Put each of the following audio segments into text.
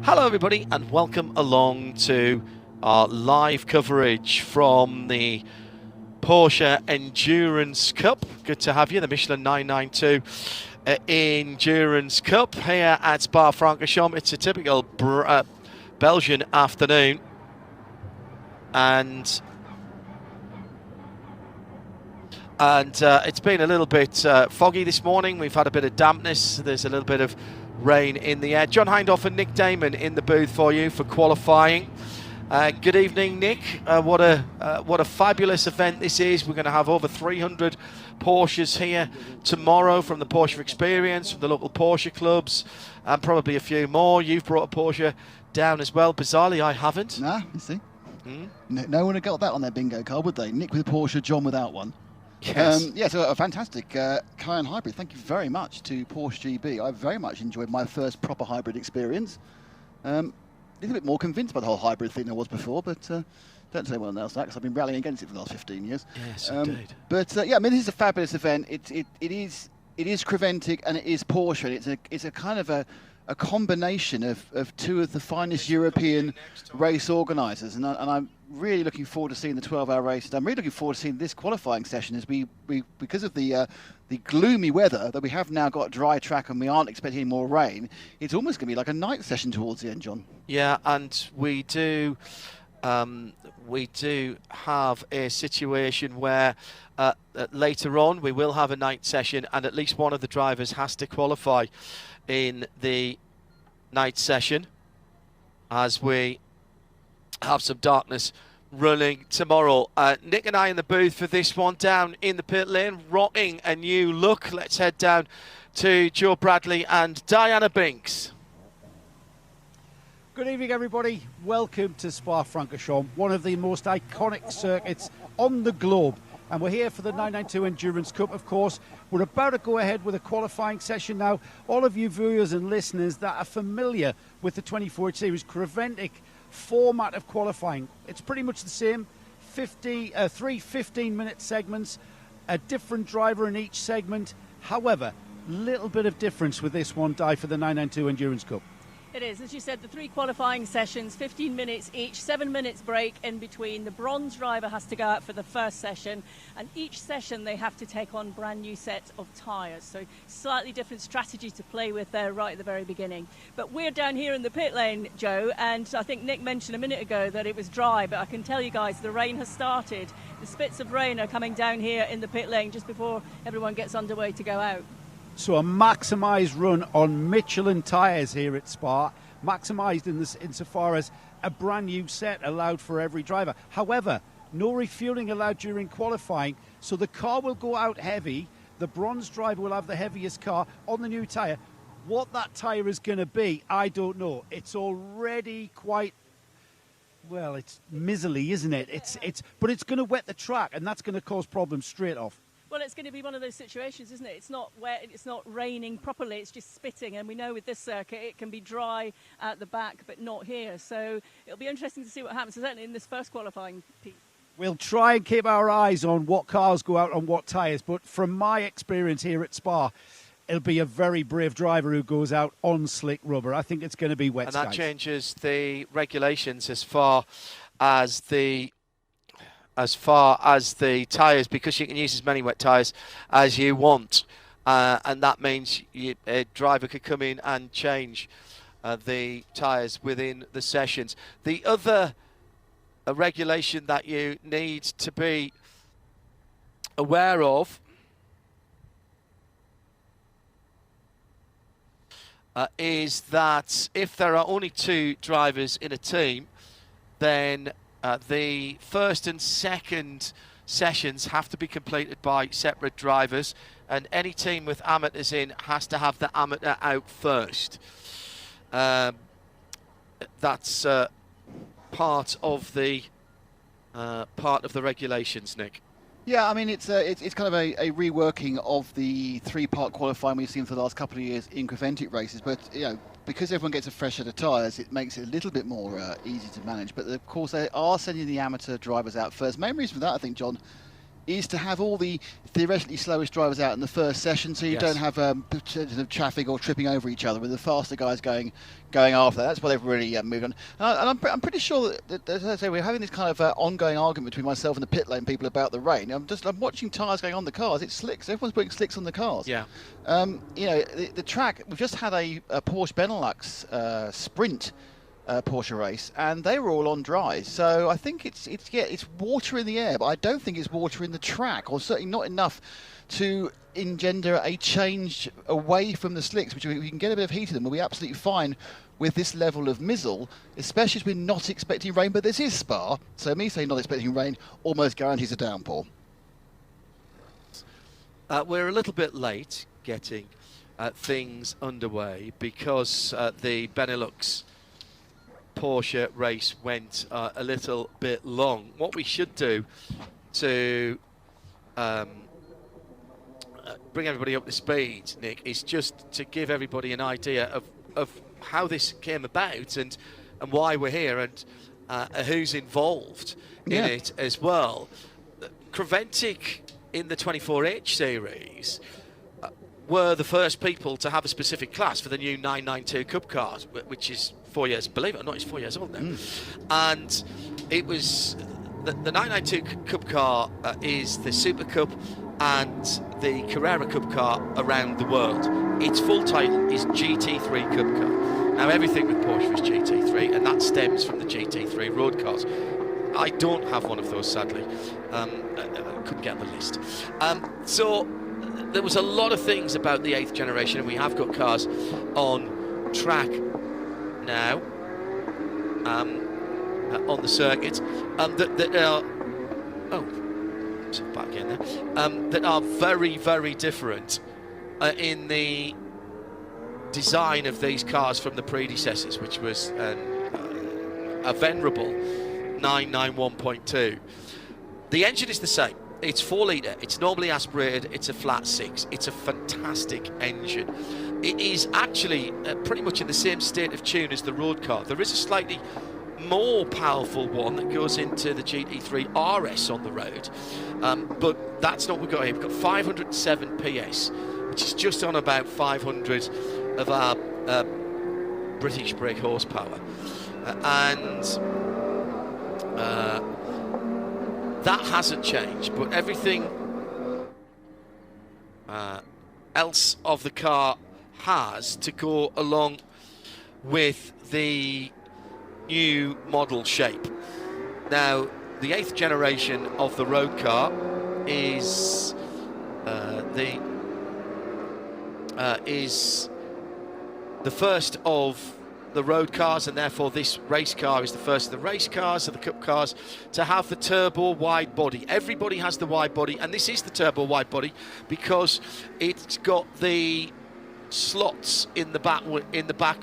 Hello everybody and welcome along to our live coverage from the Porsche Endurance Cup. Good to have you, the Michelin 992 Endurance Cup here at Spa-Francorchamps. It's a typical Belgian afternoon and it's been a little bit foggy this morning. We've had a bit of dampness. There's a little bit of rain in the air. John Hindhaugh and Nick Damon in the booth for you for qualifying. Good evening, Nick. What a fabulous event this is. We're going to have over 300 Porsches here tomorrow from the Porsche Experience, from the local Porsche clubs, and probably a few more. You've brought a Porsche down as well. Bizarrely, I haven't. Nah, you see. No one would have got that on their bingo card, would they? Nick with a Porsche, John without one. Yes. So a fantastic Cayenne hybrid. Thank you very much to Porsche GB. I very much enjoyed my first proper hybrid experience. A little bit more convinced by the whole hybrid thing than I was before, but don't tell anyone else that because I've been rallying against it for the last 15 years. Yes, indeed. But yeah, I mean, this is a fabulous event. It is Creventic and it is Porsche. And it's a kind of a combination of two of the finest European race organisers, and I'm really looking forward to seeing the 12-hour race. I'm really looking forward to seeing this qualifying session as we because of the gloomy weather that we have now got a dry track and we aren't expecting any more rain. It's almost going to be like a night session towards the end, John. Yeah, and we do have a situation where later on we will have a night session, and at least one of the drivers has to qualify in the night session as we have some darkness running tomorrow. Nick and I in the booth for this one, down in the pit lane, rocking a new look. Let's head down to Joe Bradley and Diana Binks. Good evening, everybody. Welcome to Spa-Francorchamps, one of the most iconic circuits on the globe. And we're here for the 992 Endurance Cup, of course. We're about to go ahead with a qualifying session now. All of you viewers and listeners that are familiar with the 24 Series Creventic format of qualifying, it's pretty much the same. 3 15-minute segments, a different driver in each segment. However, little bit of difference with this one, Di, for the 992 Endurance Cup. It is, as you said, the 3 qualifying sessions, 15 minutes each, 7 minutes break in between. The bronze driver has to go out for the first session, and each session they have to take on brand new sets of tyres. So slightly different strategy to play with there right at the very beginning. But we're down here in the pit lane, Joe, and I think Nick mentioned a minute ago that it was dry, but I can tell you guys the rain has started. The spits of rain are coming down here in the pit lane just before everyone gets underway to go out. So a maximised run on Michelin tyres here at Spa, maximised insofar as a brand new set allowed for every driver. However, no refuelling allowed during qualifying, so the car will go out heavy. The bronze driver will have the heaviest car on the new tyre. What that tyre is going to be, I don't know. It's already quite, well, it's miserly, isn't it? But it's going to wet the track, and that's going to cause problems straight off. Well, it's going to be one of those situations, isn't it? It's not wet, it's not raining properly, it's just spitting. And we know with this circuit, it can be dry at the back, but not here. So it'll be interesting to see what happens, certainly in this first qualifying piece. We'll try and keep our eyes on what cars go out on what tyres. But from my experience here at Spa, it'll be a very brave driver who goes out on slick rubber. I think it's going to be wet skies. And that changes the regulations as far as the tyres, because you can use as many wet tyres as you want, and that means a driver could come in and change the tyres within the sessions. The other regulation that you need to be aware of is that if there are only 2 drivers in a team, then the first and second sessions have to be completed by separate drivers, and any team with amateurs in has to have the amateur out first. That's part of the regulations, Nick. Yeah, I mean, it's kind of a reworking of the 3-part qualifying we've seen for the last couple of years in Creventic races, but you know, because everyone gets a fresh set of tyres, it makes it a little bit more easy to manage. But of course, they are sending the amateur drivers out first. Main reason for that, I think, John, is to have all the theoretically slowest drivers out in the first session, so you don't have traffic or tripping over each other with the faster guys going after that. That's why they've really moved on. And I'm pretty sure that, as I say, we're having this kind of ongoing argument between myself and the pit lane people about the rain. I'm watching tyres going on the cars. It's slicks. Everyone's putting slicks on the cars. Yeah. The track. We've just had a Porsche Benelux sprint Porsche race, and they were all on dries. So I think it's water in the air, but I don't think it's water in the track, or certainly not enough to engender a change away from the slicks, which we can get a bit of heat in them. We'll be absolutely fine with this level of mizzle, especially as we're not expecting rain. But this is Spa, so me saying not expecting rain almost guarantees a downpour. We're a little bit late getting things underway because the Benelux Porsche race went a little bit long. What we should do to bring everybody up to speed, Nick, is just to give everybody an idea of how this came about and why we're here and who's involved in it as well. Creventic in the 24H series were the first people to have a specific class for the new 992 Cup cars, which is 4 years, believe it or not, it's 4 years old now. And it was the 992 Cup car is the Super Cup and the Carrera Cup car around the world. Its full title is GT3 Cup car. Now everything with Porsche is GT3, and that stems from the GT3 road cars. I don't have one of those, sadly. I couldn't get on the list. So there was a lot of things about the 8th generation, and we have got cars on track now on the circuit that are back in there that are very, very different in the design of these cars from the predecessors, which was a venerable 991.2. The engine is the same. It's 4 litre, it's normally aspirated, it's a flat 6. It's a fantastic engine. It is actually pretty much in the same state of tune as the road car. There is a slightly more powerful one that goes into the GT3 RS on the road, but that's not what we've got here. We've got 507 PS, which is just on about 500 of our British brake horsepower. That hasn't changed, but everything else of the car has to go along with the new model shape. Now, the 8th generation of the road car is the first of the road cars, and therefore this race car is the first of the race cars, of the Cup cars, to have the turbo wide body. Everybody has the wide body, and this is the turbo wide body because it's got the slots in the back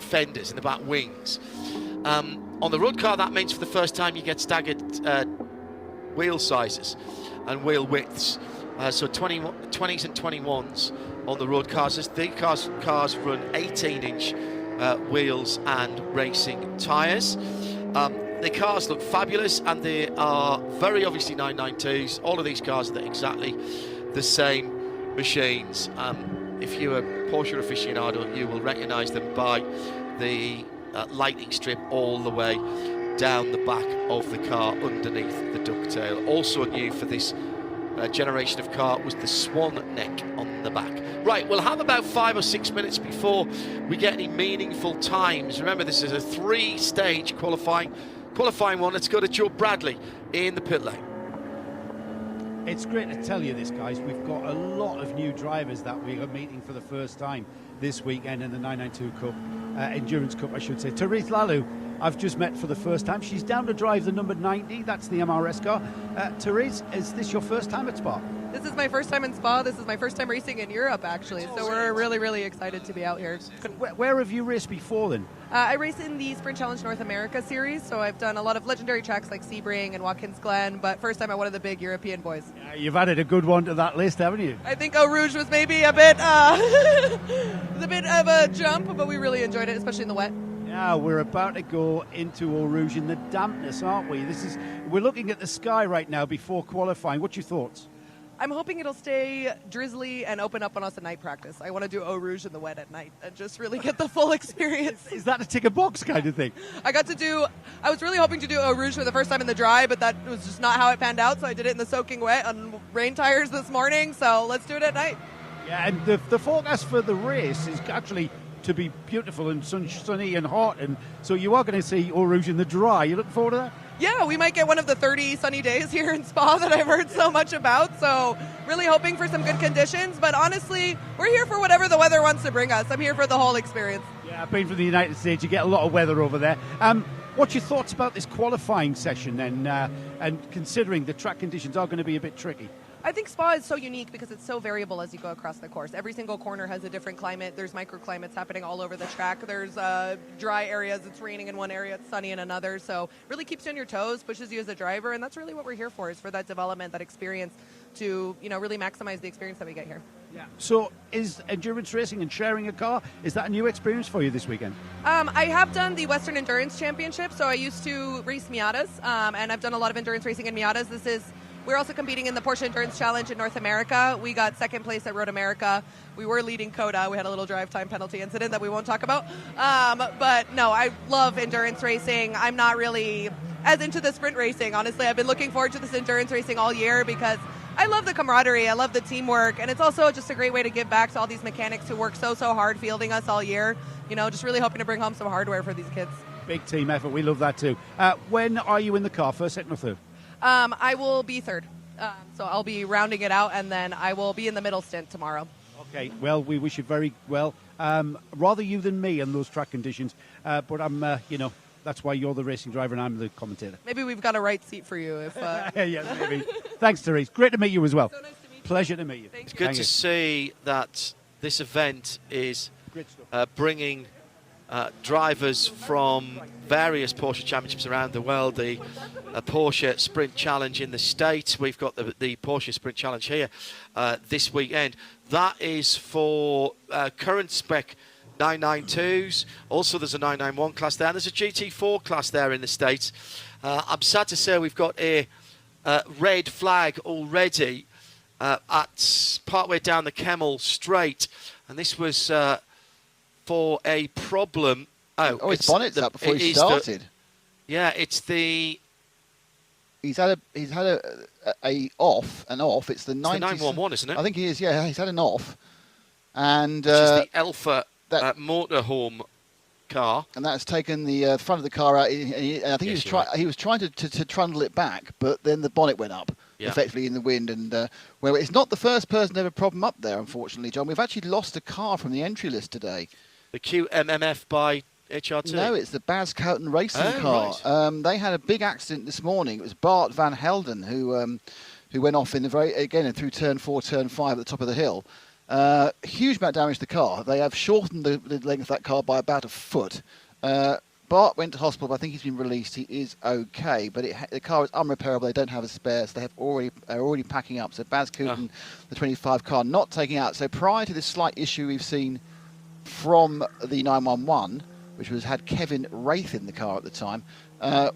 fenders, in the back wings. On the road car, that means for the first time you get staggered wheel sizes and wheel widths. So 20s and 21s on the road cars. As the cars run 18-inch wheels and racing tyres. The cars look fabulous, and they are very obviously 992s. All of these cars are exactly the same machines. If you're a Porsche aficionado, you will recognise them by the lighting strip all the way down the back of the car underneath the ducktail. Also new for this generation of car was the swan neck on the back. Right, we'll have about 5 or 6 minutes before we get any meaningful times. Remember, this is a 3-stage qualifying one. Let's go to Joe Bradley in the pit lane. It's great to tell you this, guys. We've got a lot of new drivers that we are meeting for the first time this weekend in the 992 Cup, Endurance Cup, I should say. Therese Lalu, I've just met for the first time. She's down to drive the number 90. That's the MRS car. Therese, is this your first time at Spa? This is my first time in Spa. This is my first time racing in Europe, actually. So we're really, really excited to be out here. Where have you raced before, then? I race in the Sprint Challenge North America series, so I've done a lot of legendary tracks like Sebring and Watkins Glen, but first time at one of the big European boys. You've added a good one to that list, haven't you? I think Eau Rouge was maybe a bit, a bit of a jump, but we really enjoyed it, especially in the wet. Yeah, we're about to go into Eau Rouge in the dampness, aren't we? We're looking at the sky right now before qualifying. What's your thoughts? I'm hoping it'll stay drizzly and open up on us at night practice. I want to do Eau Rouge in the wet at night and just really get the full experience. Is that a tick a box kind of thing? I was really hoping to do Eau Rouge for the first time in the dry, but that was just not how it panned out, so I did it in the soaking wet on rain tires this morning, so let's do it at night. Yeah, and the forecast for the race is actually to be beautiful and sunny and hot, and so you are going to see Eau Rouge in the dry. You looking forward to that? Yeah, we might get one of the 30 sunny days here in Spa that I've heard so much about, so really hoping for some good conditions, but honestly, we're here for whatever the weather wants to bring us. I'm here for the whole experience. Yeah, I've been from the United States. You get a lot of weather over there. What's your thoughts about this qualifying session then, and considering the track conditions are going to be a bit tricky? I think Spa is so unique because it's so variable as you go across the course. Every single corner has a different climate. There's microclimates happening all over the track. There's dry areas. It's raining in one area. It's sunny in another. So really keeps you on your toes, pushes you as a driver. And that's really what we're here for, is for that development, that experience to, really maximize the experience that we get here. Yeah. So is endurance racing and sharing a car, is that a new experience for you this weekend? I have done the Western Endurance Championship. So I used to race Miatas, and I've done a lot of endurance racing in Miatas. We're also competing in the Porsche Endurance Challenge in North America. We got second place at Road America. We were leading COTA. We had a little drive time penalty incident that we won't talk about. But no, I love endurance racing. I'm not really as into the sprint racing. Honestly, I've been looking forward to this endurance racing all year because I love the camaraderie. I love the teamwork. And it's also just a great way to give back to all these mechanics who work so hard fielding us all year. Just really hoping to bring home some hardware for these kids. Big team effort. We love that too. When are you in the car? First, second or third? I will be third. So I'll be rounding it out, and then I will be in the middle stint tomorrow. Okay, well, we wish you very well. Rather you than me in those track conditions. But I'm, that's why you're the racing driver and I'm the commentator. Maybe we've got a right seat for you. If yeah, maybe. Thanks, Therese. Great to meet you as well. So nice to meet you. Pleasure to meet you. It's good to see that this event is bringing drivers from various Porsche championships around the world. The Porsche Sprint Challenge in the States. We've got the Porsche Sprint Challenge here this weekend. That is for current spec 992s. Also, there's a 991 class there. And there's a GT4 class there in the States. I'm sad to say we've got a red flag already at partway down the Kemmel Straight. And this was for a problem. His bonnet's up before he started. It's the. He's had a off. It's the 911, isn't it? I think he is. Yeah, he's had an off, and which is the Alpha motorhome car, and that's taken the front of the car out. And I think he was trying to trundle it back, but then the bonnet went up. Yeah. Effectively in the wind, and well, it's not the first person to have a problem up there, unfortunately, John. We've actually lost a car from the entry list today. The QMMF by HRT? No, it's the Baz Couten racing car. Right. They had a big accident this morning. It was Bart van Helden who went off in through turn 4, turn 5 at the top of the hill. Huge amount of damage to the car. They have shortened the length of that car by about a foot. Bart went to hospital, but I think he's been released. He is okay, but the car is unrepairable. They don't have a spare, so they are already packing up. So Baz Couten, the 25 car, not taking out. So prior to this slight issue we've seen from the 911, which had Kevin Wraith in the car at the time,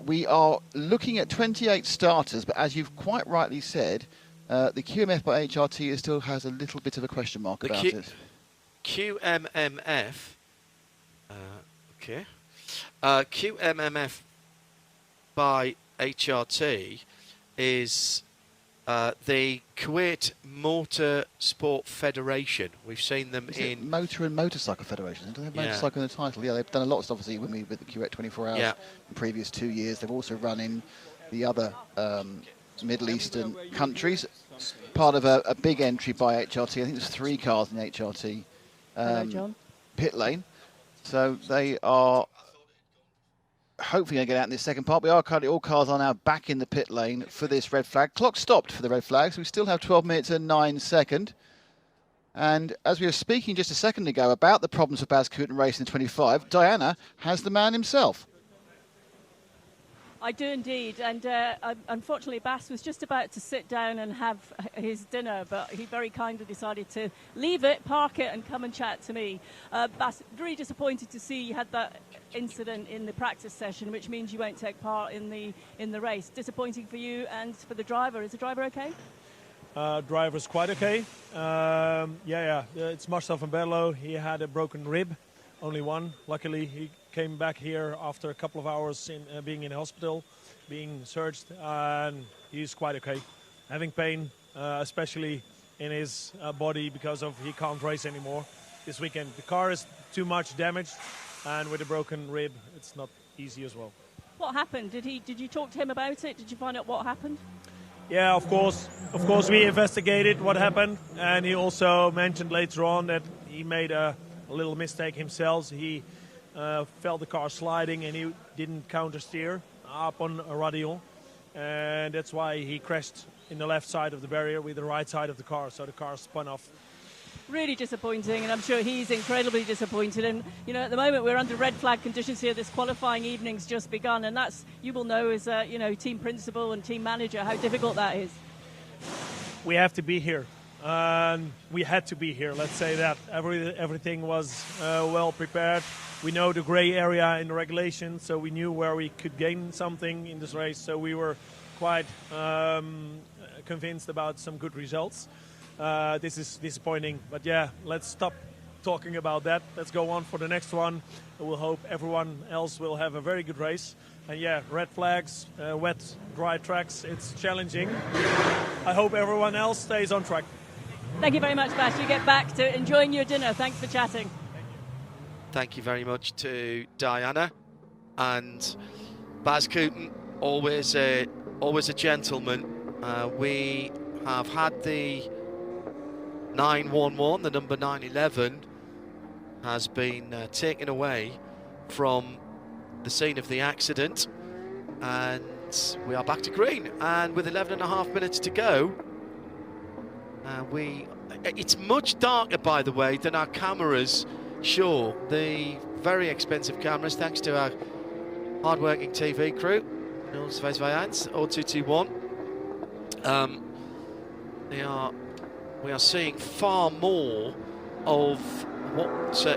we are looking at 28 starters, but as you've quite rightly said, the QMF by HRT still has a little bit of a question mark about it. QMMF, QMMF by HRT is the Kuwait Motorsport Federation. We've seen them in Motor and Motorcycle Federation. Do they have motorcycle in the title? Yeah, they've done a lot of stuff, obviously, with the Kuwait 24 Hours in the previous 2 years. They've also run in the other Middle Eastern countries. Part of a big entry by HRT. I think there's 3 cars in the HRT pit lane. So they are hopefully going to get out in this second part. We are currently, all cars are now back in the pit lane for this red flag. Clock stopped for the red flag, so we still have 12 minutes and 9 seconds. And as we were speaking just a second ago about the problems with Baz Couten racing 25, Diana has the man himself. I do indeed, and unfortunately Baz was just about to sit down and have his dinner, but he very kindly decided to leave it, park it, and come and chat to me. Baz, very disappointed to see you had that incident in the practice session, which means you won't take part in the race. Disappointing for you and for the driver. Is the driver okay? driver's quite okay. It's Marcel van Berlo. He had a broken rib, only one. Luckily, he came back here after a couple of hours in being in hospital, being searched, and he's quite okay. Having pain, especially in his body because of he can't race anymore this weekend. The car is too much damaged, and with a broken rib, it's not easy as well. What happened? Did you talk to him about it? Did you find out what happened? Yeah, of course we investigated what happened, and he also mentioned later on that he made a little mistake himself. He felt the car sliding and he didn't counter steer up on a radial, and that's why he crashed in the left side of the barrier with the right side of the car, so the car spun off. Really disappointing, and I'm sure he's incredibly disappointed. And at the moment we're under red flag conditions here. This qualifying evening's just begun, and that's, you will know as team principal and team manager, how difficult that is. We have to be here, and we had to be here. Let's say that everything was well prepared. We know the grey area in the regulations, so we knew where we could gain something in this race. So we were quite convinced about some good results. This is disappointing, but yeah, let's stop talking about that. Let's go on for the next one. We'll hope everyone else will have a very good race. And yeah, red flags, wet, dry tracks, it's challenging. I hope everyone else stays on track. Thank you very much, Bas. You get back to enjoying your dinner. Thanks for chatting. Thank you very much to Diana and Bas Kooten, always a gentleman. We have had the 911, the number 911, has been taken away from the scene of the accident, and we are back to green. And with 11.5 minutes to go, it's much darker, by the way, than our cameras show. The very expensive cameras, thanks to our hard-working TV crew, 0221. We are seeing far more of what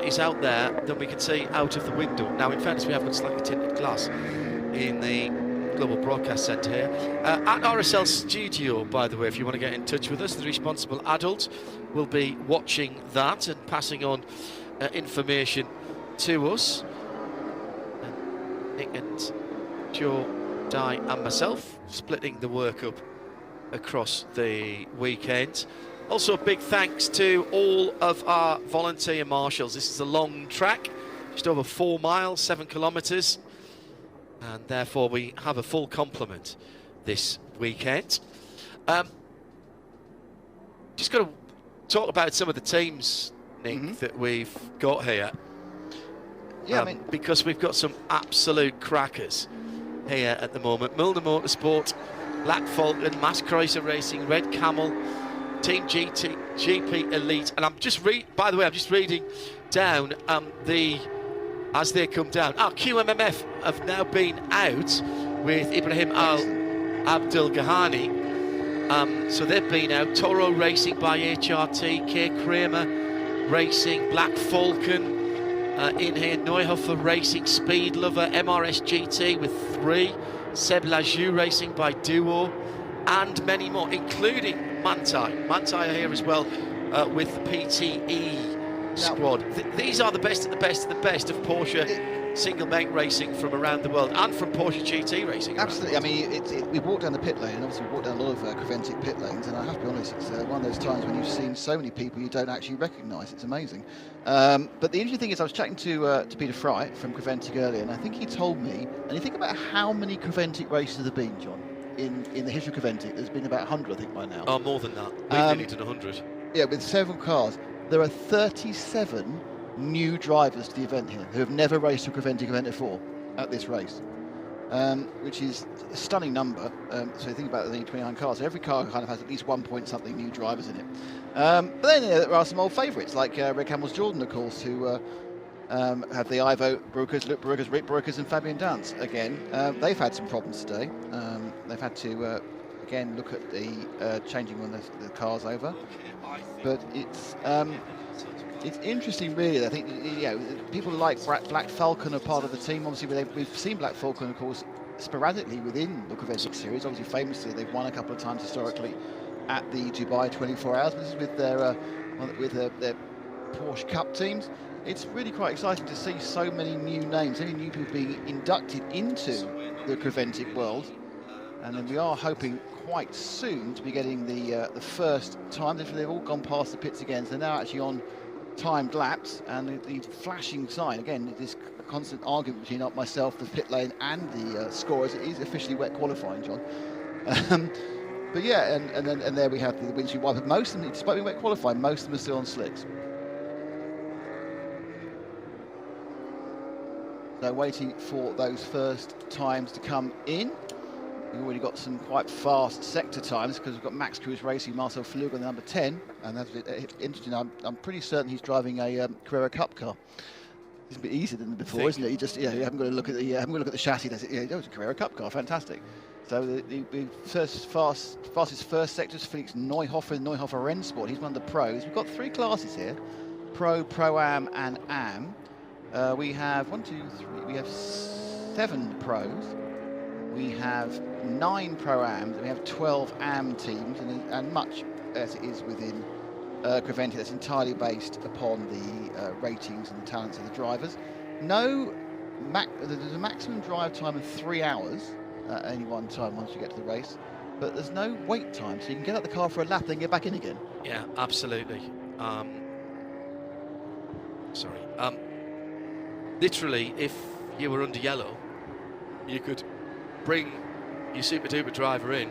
is out there than we can see out of the window. Now, in fairness, we have got slightly tinted glass in the Global Broadcast Centre here. At RSL Studio, by the way, if you want to get in touch with us, the responsible adult will be watching that and passing on information to us. Nick and Joe, Di and myself splitting the work up across the weekend. Also, big thanks to all of our volunteer marshals. This is a long track, just over 4 miles, 7 kilometres, and therefore we have a full complement this weekend. Just got to talk about some of the teams, Nick, that we've got here. Yeah, because we've got some absolute crackers here at the moment. Milner Motorsport, Black Falcon, Mass Chrysler Racing, Red Camel, Team GP Elite, and I'm just by the way, I'm just reading down as they come down. QMMF have now been out with Ibrahim Al Abdul Ghani, so they've been out. Toro Racing by HRT, K Kramer Racing, Black Falcon in here, Neuhofer Racing, Speed Lover, MRS GT with 3, Seb Lajou Racing by Duo, and many more, including Manthey. Manthey are here as well with the PTE squad. These are the best of the best of the best of Porsche single make racing from around the world, and from Porsche GT racing. Absolutely. I mean, we walked down the pit lane, and obviously we walked down a lot of Creventic pit lanes, and I have to be honest, it's one of those times when you've seen so many people you don't actually recognise. It's amazing. But the interesting thing is, I was chatting to Peter Fry from Creventic earlier, and I think he told me, and you think about how many Creventic races there have been, John, in the history of Creventic. There's been about 100, I think, by now. Oh, more than that. We've nearly done 100. Yeah, with several cars. There are 37 new drivers to the event here who have never raced a Creventic event before at this race, which is a stunning number. So you think about the 29 cars. So every car kind of has at least 1 point something new drivers in it. But then there are some old favourites like Red Camel's Jordan, of course, who have the Ivo Brokers, Luke Brokers, Rick Brokers and Fabian Dance. Again, they've had some problems today. They've had to, again, look at the changing one of the cars over. But it's interesting, really. I think people like Black Falcon are part of the team. Obviously, we've seen Black Falcon, of course, sporadically within the Creventic series. Obviously, famously, they've won a couple of times historically at the Dubai 24 Hours. This is with their Porsche Cup teams. It's really quite exciting to see so many new names, so many new people being inducted into the Creventic world. And then we are hoping quite soon to be getting the first time. They've all gone past the pits again, so they're now actually on timed laps. And the flashing sign, again, this constant argument between myself, the pit lane, and the scorers. It is officially wet qualifying, John. But yeah, and there we have the windscreen wiper. Most of them, despite being wet qualifying, most of them are still on slicks. So waiting for those first times to come in. We've already got some quite fast sector times because we've got Max Cruz Racing, Marcel Flug on the number 10, and that's interesting. I'm pretty certain he's driving a Carrera Cup car. It's a bit easier than before, isn't it? You just you haven't got to look at the chassis. Does it? Yeah, it's a Carrera Cup car, fantastic. So the fastest first sector is Felix Neuhofer, Neuhofer Rennsport. He's one of the pros. We've got 3 classes here: Pro, Pro-Am, and Am. We have 7 pros. We have 9 Pro-Ams, and we have 12 Am teams, and much as it is within Creventic, that's entirely based upon the ratings and the talents of the drivers. There's a maximum drive time of 3 hours at any one time once you get to the race, but there's no wait time, so you can get out the car for a lap, then get back in again. Yeah, absolutely. Literally, if you were under yellow, you could bring your super duper driver in,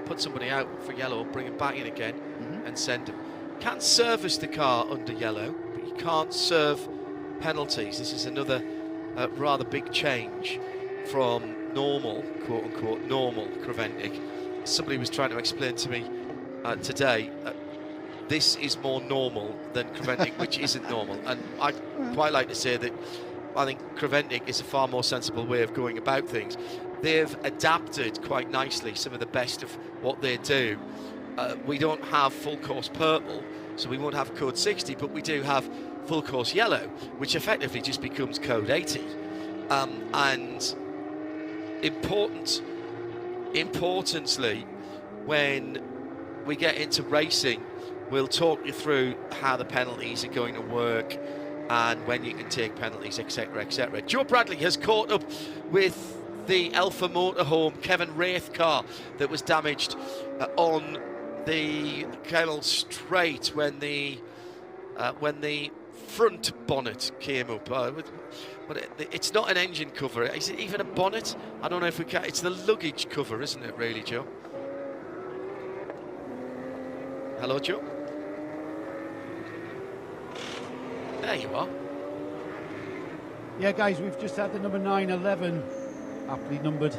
put somebody out for yellow, bring him back in again, and send him. Can't service the car under yellow, but you can't serve penalties. This is another rather big change from normal, quote unquote, normal Creventic. Somebody was trying to explain to me today, this is more normal than Creventic, which isn't normal. And I'd quite like to say that I think Creventic is a far more sensible way of going about things. They've adapted quite nicely some of the best of what they do. We don't have full course purple, so we won't have code 60, but we do have full course yellow, which effectively just becomes code 80. And importantly, when we get into racing, we'll talk you through how the penalties are going to work and when you can take penalties, etc., etc. Joe Bradley has caught up with the Alpha Motorhome Kevin Wraith car that was damaged on the Kemmel Straight when the front bonnet came up. But it's not an engine cover. Is it even a bonnet? I don't know if we can. It's the luggage cover, isn't it, really, Joe? Hello, Joe? There you are. Yeah, guys, we've just had the number 911, aptly numbered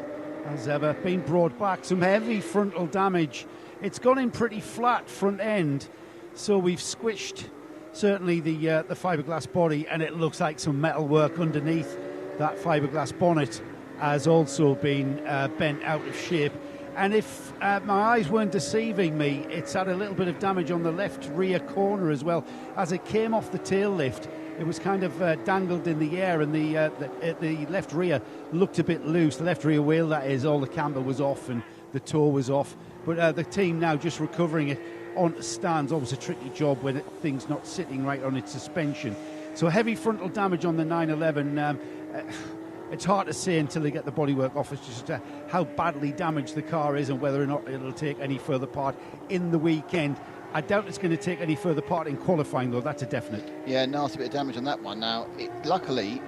as ever, been brought back. Some heavy frontal damage. It's gone in pretty flat front end, so we've squished certainly the fiberglass body, and it looks like some metal work underneath that fiberglass bonnet has also been bent out of shape. And if my eyes weren't deceiving me, it's had a little bit of damage on the left rear corner as well. As it came off the tail lift, it was kind of dangled in the air, and the left rear looked a bit loose. The left rear wheel, that is, all the camber was off and the toe was off. But the team now just recovering it on stands. Always a tricky job when thing's not sitting right on its suspension. So heavy frontal damage on the 911. It's hard to say until they get the bodywork off as just how badly damaged the car is and whether or not it'll take any further part in the weekend. I doubt it's going to take any further part in qualifying, though. That's a definite. Yeah, nasty bit of damage on that one. Now, luckily,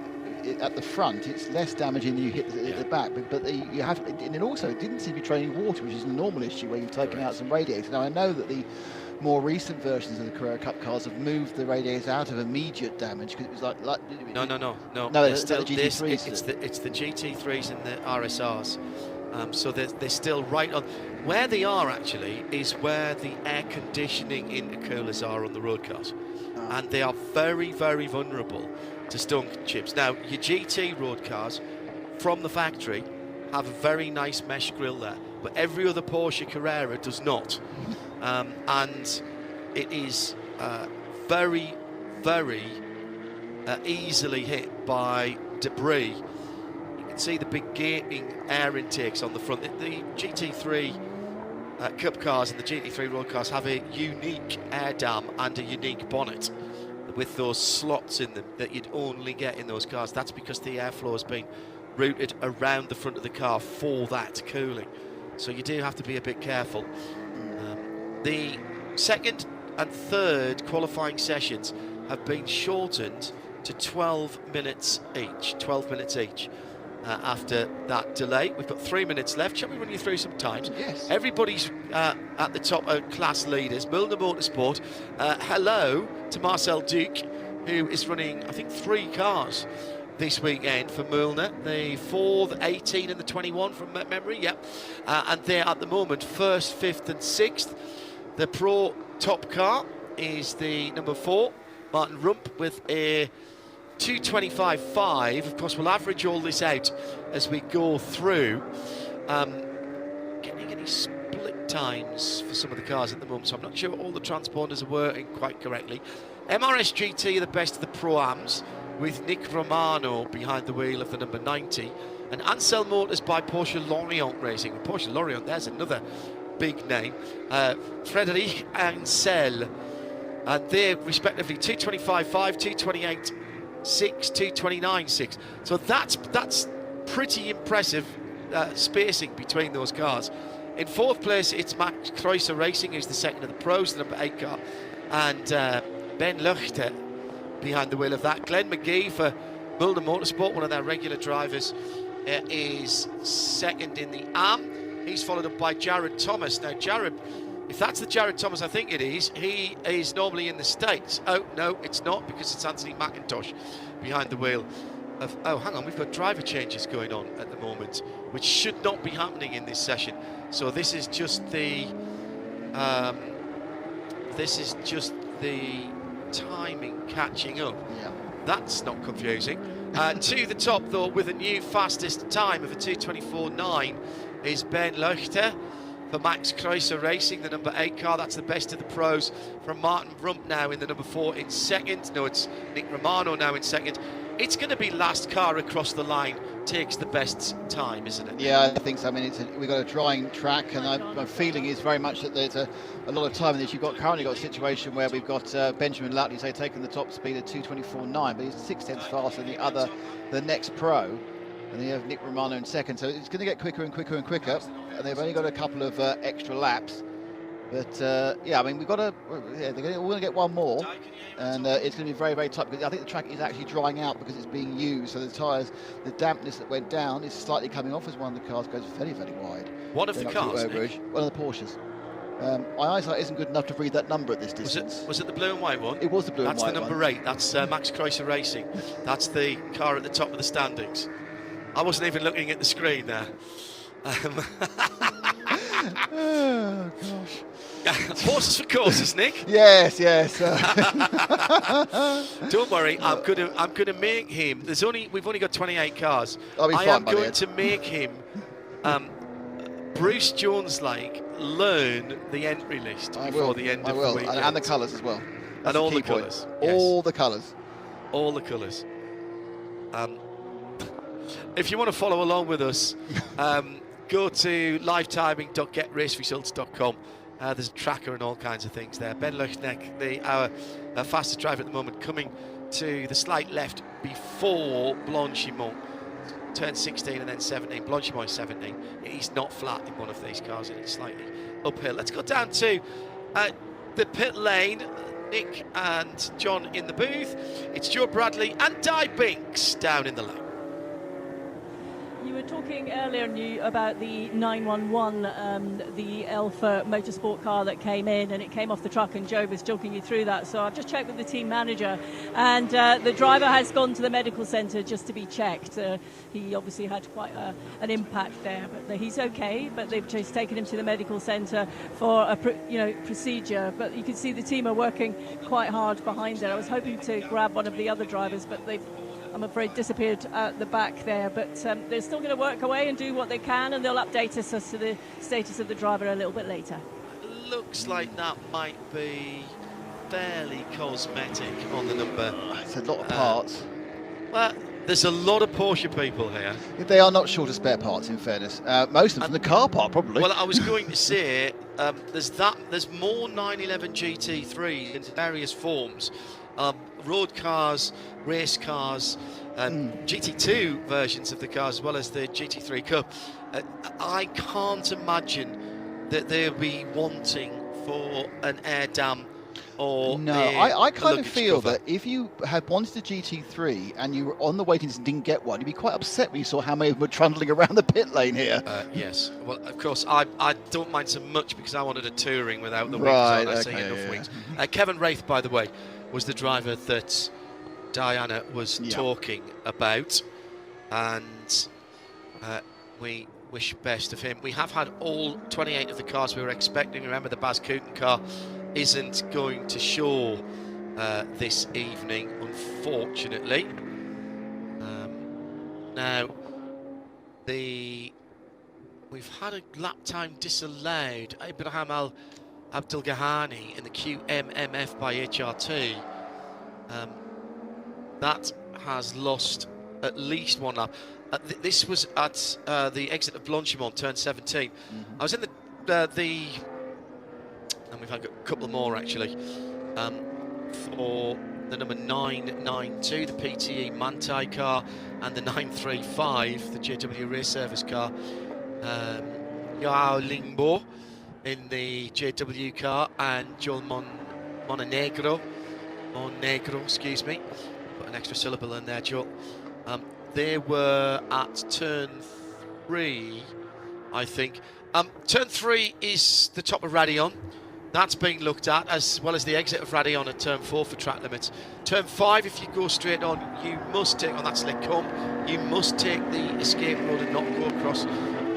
at the front, it's less damaging than you hit at the back. But you have, and it also didn't seem to be draining water, which is a normal issue where you've taken out some radiators. Now, I know that the more recent versions of the Carrera Cup cars have moved the radiators out of immediate damage because it was like no. It's still the GT3s. It's the GT3s and the RSRs. So they're still right on. Where they are actually is where the air conditioning intercoolers are on the road cars, and they are very, very vulnerable to stone chips. Now, your GT road cars from the factory have a very nice mesh grille there, but every other Porsche Carrera does not. And it is very, very easily hit by debris. You can see the big gaping air intakes on the front. The GT3 Cup cars and the GT3 road cars have a unique air dam and a unique bonnet with those slots in them that you'd only get in those cars. That's because the airflow has been routed around the front of the car for that cooling. So you do have to be a bit careful. The second and third qualifying sessions have been shortened to 12 minutes each. 12 minutes each. After that delay, we've got 3 minutes left. Shall we run you through some times? Yes. Everybody's at the top class leaders. Milner Motorsport. Hello to Marcel Duke, who is running, I think, 3 cars this weekend for Milner. The 4, the 18 and the 21 from memory, yep. And they're at the moment 1st, 5th and 6th. The Pro top car is the number 4, Martin Rump, with a 2:25.5. Of course, we'll average all this out as we go through. Getting any split times for some of the cars at the moment, so I'm not sure all the transponders are working quite correctly. MRS GT are the best of the Pro-Ams, with Nick Romano behind the wheel of the number 90, and Ansel Motors by Porsche Lorient Racing. And Porsche Lorient, there's another big name. Frédéric Ansel, and they're respectively 2:25.5, 2:28.6, 2:29.6. So that's pretty impressive spacing between those cars. In 4th place, it's Max Kreuzer Racing, who's the second of the pros, the number 8 car, and Ben Luchter behind the wheel of that. Glenn McGee for Milner Motorsport, one of their regular drivers, is second in the AM. He's followed up by Jared Thomas. Now, Jared, if that's the Jared Thomas I think it is, he is normally in the States. Oh, no, it's not, because it's Anthony McIntosh behind the wheel of... Oh, hang on, we've got driver changes going on at the moment, which should not be happening in this session. So this is just the... timing catching up. Yeah. That's not confusing. To the top, though, with a new fastest time of a 2:24.9 is Ben Luchter for Max Kreuzer Racing, the number 8 car. That's the best of the pros from Martin Rump now in the number 4 in second. No, it's Nick Romano now in second. It's going to be last car across the line takes the best time, isn't it? Yeah, I think so. I mean, we've got a drying track, and my feeling is very much that there's a lot of time in this. You've currently got a situation where we've got Benjamin Lutley, say, taking the top speed at 2:24.9, but he's 6/10 faster than the next pro. And then you have Nick Romano in second, so it's going to get quicker and quicker and quicker. And they've only got a couple of extra laps. But yeah, I mean, we're going to get one more, and it's going to be very, very tight, because I think the track is actually drying out because it's being used. So the tyres, the dampness that went down is slightly coming off as one of the cars goes very, very wide. One of the cars, one of the Porsches. My eyesight isn't good enough to read that number at this distance. Was it the blue and white one? It was the blue and white one. That's the number 8. That's Max Kreuzer Racing. That's the car at the top of the standings. I wasn't even looking at the screen there. Oh, gosh. Horses for courses, Nick. Yes. Don't worry, I'm gonna make him. We've only got 28 cars. I am going to make him Bruce Jones-like learn the entry list before the end of the week. And the colours as well. And all the colours. All the colours. All the colours. If you want to follow along with us, go to livetiming.getraceresults.com. There's a tracker and all kinds of things there. Ben Luchnek, our fastest driver at the moment, coming to the slight left before Blanchimont. Turn 16 and then 17. Blanchimont is 17. He's not flat in one of these cars, and it's slightly uphill. Let's go down to the pit lane. Nick and John in the booth. It's Joe Bradley and Di Binks down in the lane. You were talking earlier about the 911, the Alpha Motorsport car that came in, and it came off the truck, and Joe was talking you through that. So I've just checked with the team manager, and the driver has gone to the medical centre just to be checked. He obviously had quite an impact there, but he's okay. But they've just taken him to the medical centre for a procedure. But you can see the team are working quite hard behind there. I was hoping to grab one of the other drivers, but they've, I'm afraid, disappeared at the back there, but they're still going to work away and do what they can, and they'll update us as to the status of the driver a little bit later. Looks like that might be fairly cosmetic on the number. It's a lot of parts. Well, There's a lot of Porsche people here. They are not short of spare parts, in fairness. Most of them from the car park, probably. Well, I was going to say there's more 911 GT3 in various forms, road cars, race cars, GT2 versions of the cars, as well as the GT3 Cup. I can't imagine that they'll be wanting for an air dam. No, I kind of feel that if you had wanted a GT3 and you were on the waiting list and didn't get one, you'd be quite upset when you saw how many of them were trundling around the pit lane here. Yes, well, of course, I don't mind so much because I wanted a touring without the wings Right, on. I see enough wings. Kevin Wraith, by the way, was the driver that Diana was talking about, and we wish best of him. We have had all 28 of the cars we were expecting. Remember, the Baz Cooten car isn't going to show this evening, unfortunately. Now, we've had a lap time disallowed. Ibrahim Abdul Ghani in the QMMF by HRT. That has lost at least one lap. This was at the exit of Blanchimont, turn 17. I was in and we've had a couple more actually, for the number 992, the PTE Mantai car, and the 935, the JW Race Service car. Yao Lingbo in the JW car, and Joel Montenegro, excuse me, put an extra syllable in there, Joel. They were at turn 3, I think. Turn 3 is the top of Radion. That's being looked at, as well as the exit of Radion at turn 4 for track limits. Turn 5, if you go straight on, you must take on that slick comb. You must take the escape road and not go across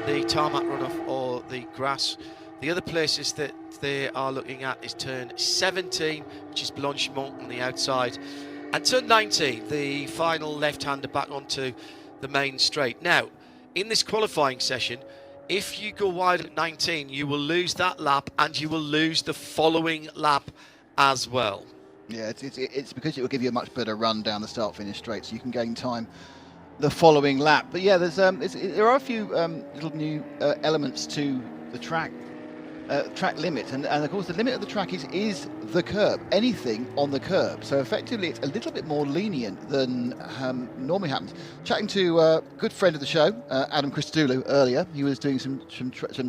the tarmac runoff or the grass. The other places that they are looking at is turn 17, which is Blanchimont on the outside, and turn 19, the final left-hander back onto the main straight. Now, in this qualifying session, if you go wide at 19, you will lose that lap, and you will lose the following lap as well. Yeah, it's because it will give you a much better run down the start-finish straight, so you can gain time the following lap. But yeah, there are a few little new elements to the track limit, and of course the limit of the track is the curb, anything on the curb. So effectively it's a little bit more lenient than normally happens. Chatting to a good friend of the show, Adam Christodoulou, earlier. He was doing some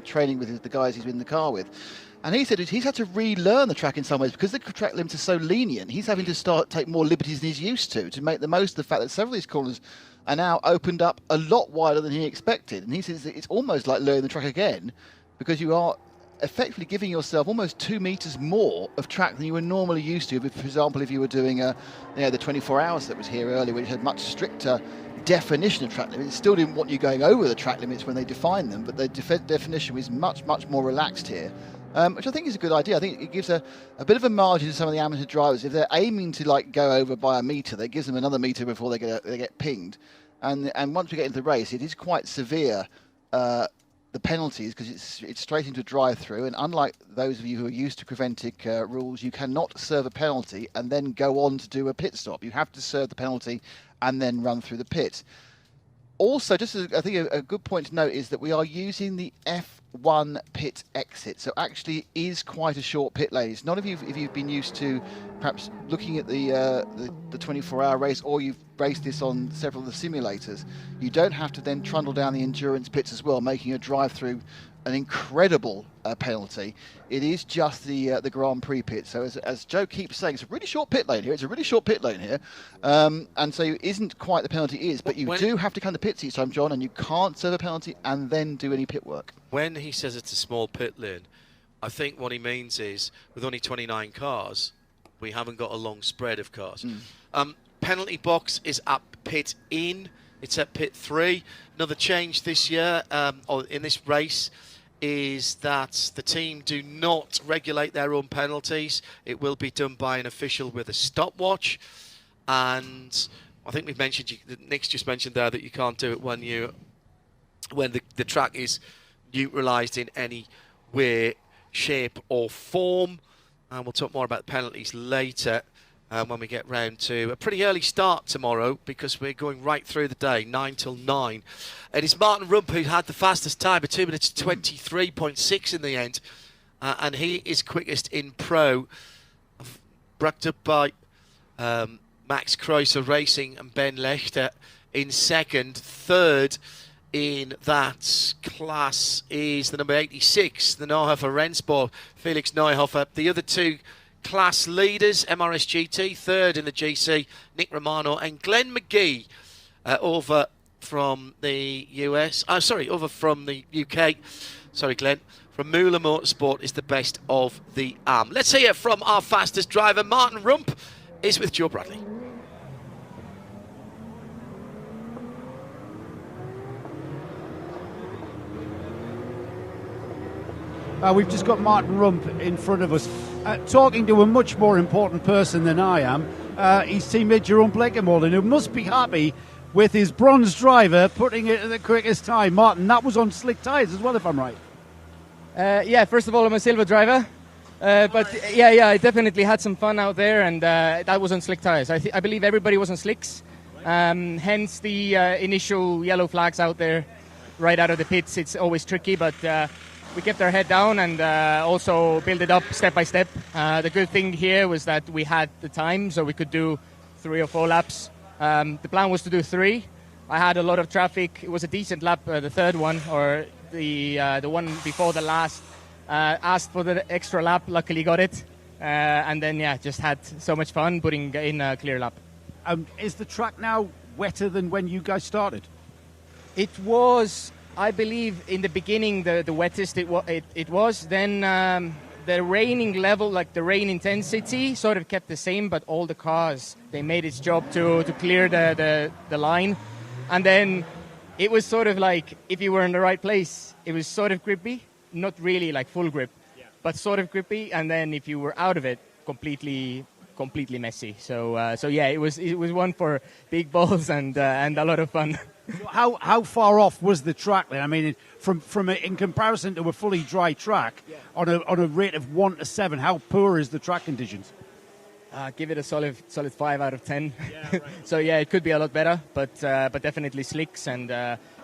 training with the guys he's in the car with, and he said he's had to relearn the track in some ways because the track limit is so lenient. He's having to take more liberties than he's used to make the most of the fact that several of these corners are now opened up a lot wider than he expected. And he says it's almost like learning the track again, because you are effectively giving yourself almost 2 meters more of track than you were normally used to. For example, if you were doing the 24 hours that was here earlier, which had much stricter definition of track limits. It still didn't want you going over the track limits when they defined them, but the definition was much more relaxed here, which I think is a good idea. I think it gives a bit of a margin to some of the amateur drivers. If they're aiming to go over by a meter, that gives them another meter before they get pinged. And once we get into the race, it is quite severe, the penalties, because it's straight into drive-through, and unlike those of you who are used to Creventic rules, you cannot serve a penalty and then go on to do a pit stop. You have to serve the penalty and then run through the pit. Also, I think a good point to note is that we are using the F1 pit exit, so actually it is quite a short pit lane. It's not if you've been used to perhaps looking at the 24-hour race, or you've raced this on several of the simulators. You don't have to then trundle down the endurance pits as well, making a drive-through an incredible penalty. It is just the Grand Prix pit. So as Joe keeps saying, it's a really short pit lane here. And so it isn't quite the penalty is, but you do have to come to pits each time, John, and you can't serve a penalty and then do any pit work. When he says it's a small pit lane, I think what he means is with only 29 cars, we haven't got a long spread of cars. Penalty box is at pit in. It's at pit 3. Another change this year, or in this race, is that the team do not regulate their own penalties. It will be done by an official with a stopwatch. And I think we've mentioned, Nick's just mentioned there, that you can't do it when the track is neutralised in any way, shape or form. And we'll talk more about penalties later. when we get round to a pretty early start tomorrow, because we're going right through the day, 9 till 9. And it's Martin Rump who had the fastest time, at 2 minutes 23.6 in the end. And he is quickest in Pro, backed up by Max Kreuzer Racing and Ben Lechter in second. Third in that class is the number 86, the Neuhofer Rennsport, Felix Neuhofer. The other two class leaders, MRS GT, third in the GC, Nick Romano, and Glenn McGee over from the over from the UK. Sorry, Glenn. From Michelin Motorsport is the best of the AM. Let's hear from our fastest driver. Martin Rump is with Joe Bradley. We've just got Martin Rump in front of us, talking to a much more important person than I am. His teammate Jerome Blekemolen, who must be happy with his bronze driver putting it at the quickest time. Martin, that was on slick tyres as well, if I'm right. Yeah, first of all, I'm a silver driver. But yeah, I definitely had some fun out there, and that was on slick tyres. I believe everybody was on slicks. Hence the initial yellow flags out there right out of the pits. It's always tricky, but we kept our head down and also build it up step by step. The good thing here was that we had the time, so we could do 3 or 4 laps. The plan was to do 3. I had a lot of traffic. It was a decent lap, the third one, or the one before the last. Asked for the extra lap, luckily got it. And then, just had so much fun putting in a clear lap. Is the track now wetter than when you guys started? It was, I believe, in the beginning the wettest it was. Then the raining level, like the rain intensity, sort of kept the same, but all the cars, they made its job to clear the line. And then it was sort of like, if you were in the right place, it was sort of grippy, not really like full grip, but sort of grippy. And then if you were out of it, completely messy. So yeah, it was one for big balls and a lot of fun. How far off was the track then? I mean, in comparison to a fully dry track, on a rate of 1 to 7, how poor is the track conditions? Give it a solid 5 out of 10. Yeah, right. So yeah, it could be a lot better, but definitely slicks, and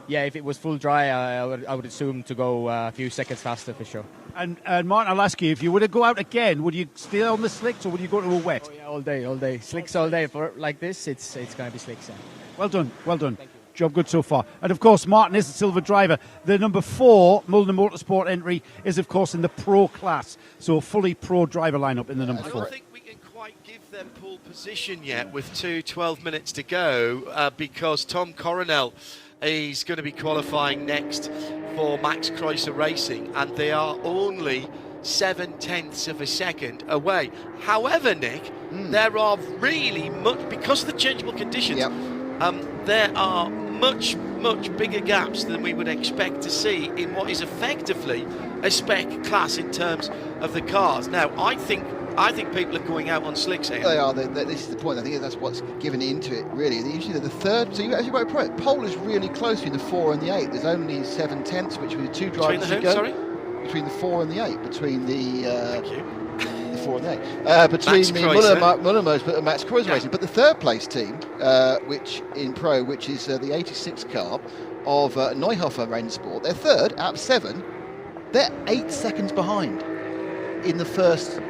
if it was full dry, I would assume to go a few seconds faster for sure. And Martin, I'll ask you, if you were to go out again, would you stay on the slicks or would you go to a wet? Oh, yeah, all day. Slicks all day. For like this, it's going to be slicks. Yeah. Well done. Thank you. Job good so far. And of course, Martin is a silver driver. The number 4 Michelin Motorsport entry is, of course, in the pro class. So a fully pro driver lineup in the number 4. I don't think we can quite give them pole position yet with 12 minutes to go because Tom Coronel is going to be qualifying next for Max Kreuzer Racing, and they are only 0.7 of a second away. However, Nick, there are really much, because of the changeable conditions, there are much bigger gaps than we would expect to see in what is effectively a spec class in terms of the cars. Now, I think people are going out on slicks here. They are. This is the point. I think that's what's given into it, really. Usually the third, so as you wrote, pole is really close between the 4 and the 8. There's only 0.7, which with 2 drivers to go. Sorry? Between the 4 and the 8. Between the... Thank you. The 4 and the 8. Between the Michelin Motorsport and Max Kreuzer Racing. But the third place team, which is the 86 car of Neuhofer Rennsport, they're third out of 7. They're 8 seconds behind in the first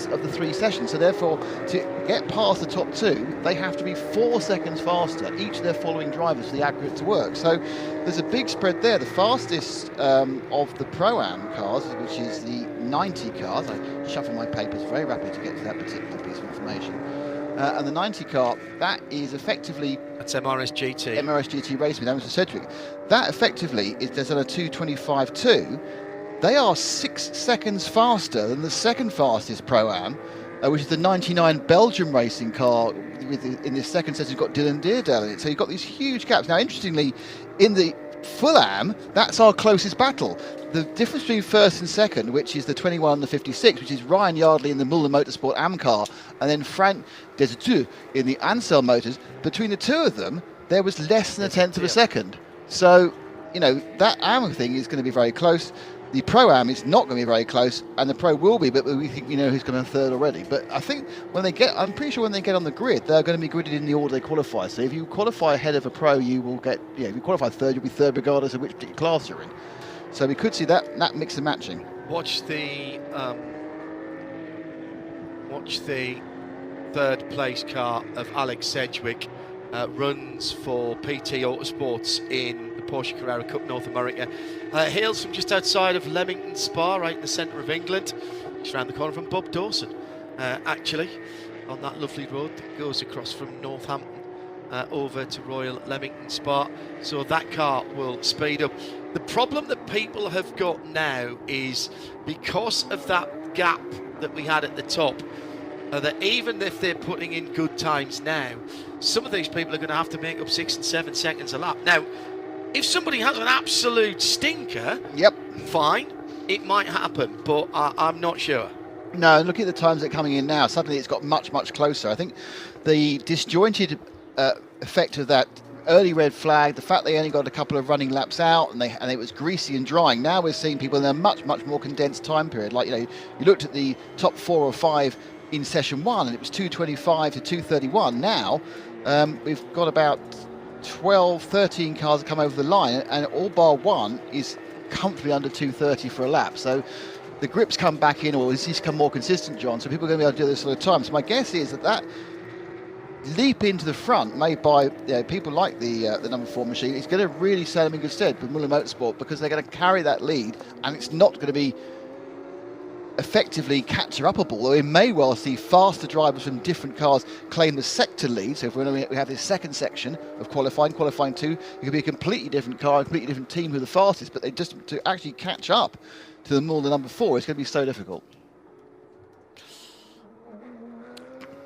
of the 3 sessions, so therefore to get past the top 2 they have to be 4 seconds faster, each of their following drivers, for the aggregate to work. So there's a big spread there. The fastest of the Pro-Am cars, which is the 90 cars, I shuffle my papers very rapidly to get to that particular piece of information, and the 90 car, that is effectively... That's MRS GT. MRS GT Racing, that was Sedgwick. That effectively is, there's on a 2:25.2. They are 6 seconds faster than the second fastest Pro-Am, which is the 99 Belgium racing car. In this second set, you've got Dylan Deerdale in it. So you've got these huge gaps. Now, interestingly, in the full Am, that's our closest battle. The difference between first and second, which is the 21 and the 56, which is Ryan Yardley in the Michelin Motorsport Am car, and then Frank Desertu in the Ansel Motors, between the two of them, there was less than 1/10 of a second. So, that Am thing is going to be very close. The Pro-Am is not going to be very close, and the Pro will be, but we think we know who's going to third already. But I think I'm pretty sure when they get on the grid, they're going to be gridded in the order they qualify. So if you qualify ahead of a Pro, you will get, if you qualify third, you'll be third regardless of which particular class you're in. So we could see that mix and matching. Watch the third place car of Alex Sedgwick. Runs for PT Autosports in the Porsche Carrera Cup North America. Hails from just outside of Leamington Spa, right in the centre of England. Just around the corner from Bob Dawson, actually, on that lovely road that goes across from Northampton over to Royal Leamington Spa. So that car will speed up. The problem that people have got now is because of that gap that we had at the top, that even if they're putting in good times now, some of these people are going to have to make up 6 and 7 seconds a lap. Now, if somebody has an absolute stinker, fine, it might happen, but I'm not sure. No, look at the times that are coming in now. Suddenly it's got much, much closer. I think the disjointed effect of that early red flag, the fact they only got a couple of running laps out and it was greasy and drying. Now we're seeing people in a much, much more condensed time period. Like, you looked at the top 4 or 5 in session 1 and it was 2:25 to 2:31. Now we've got about 12, 13 cars that come over the line, and all bar one is comfortably under 2:30 for a lap. So the grips come back in, or it's become more consistent, John, so people are going to be able to do this all the time. So my guess is that leap into the front made by people like the number 4 machine is going to really set them in good stead with Muller Motorsport, because they're going to carry that lead, and it's not going to be effectively catcher-uppable, although we may well see faster drivers from different cars claim the sector lead. So if we have this second section of qualifying 2, it could be a completely different car, a completely different team who are the fastest, but they just to actually catch up to the Muller number 4, it's going to be so difficult.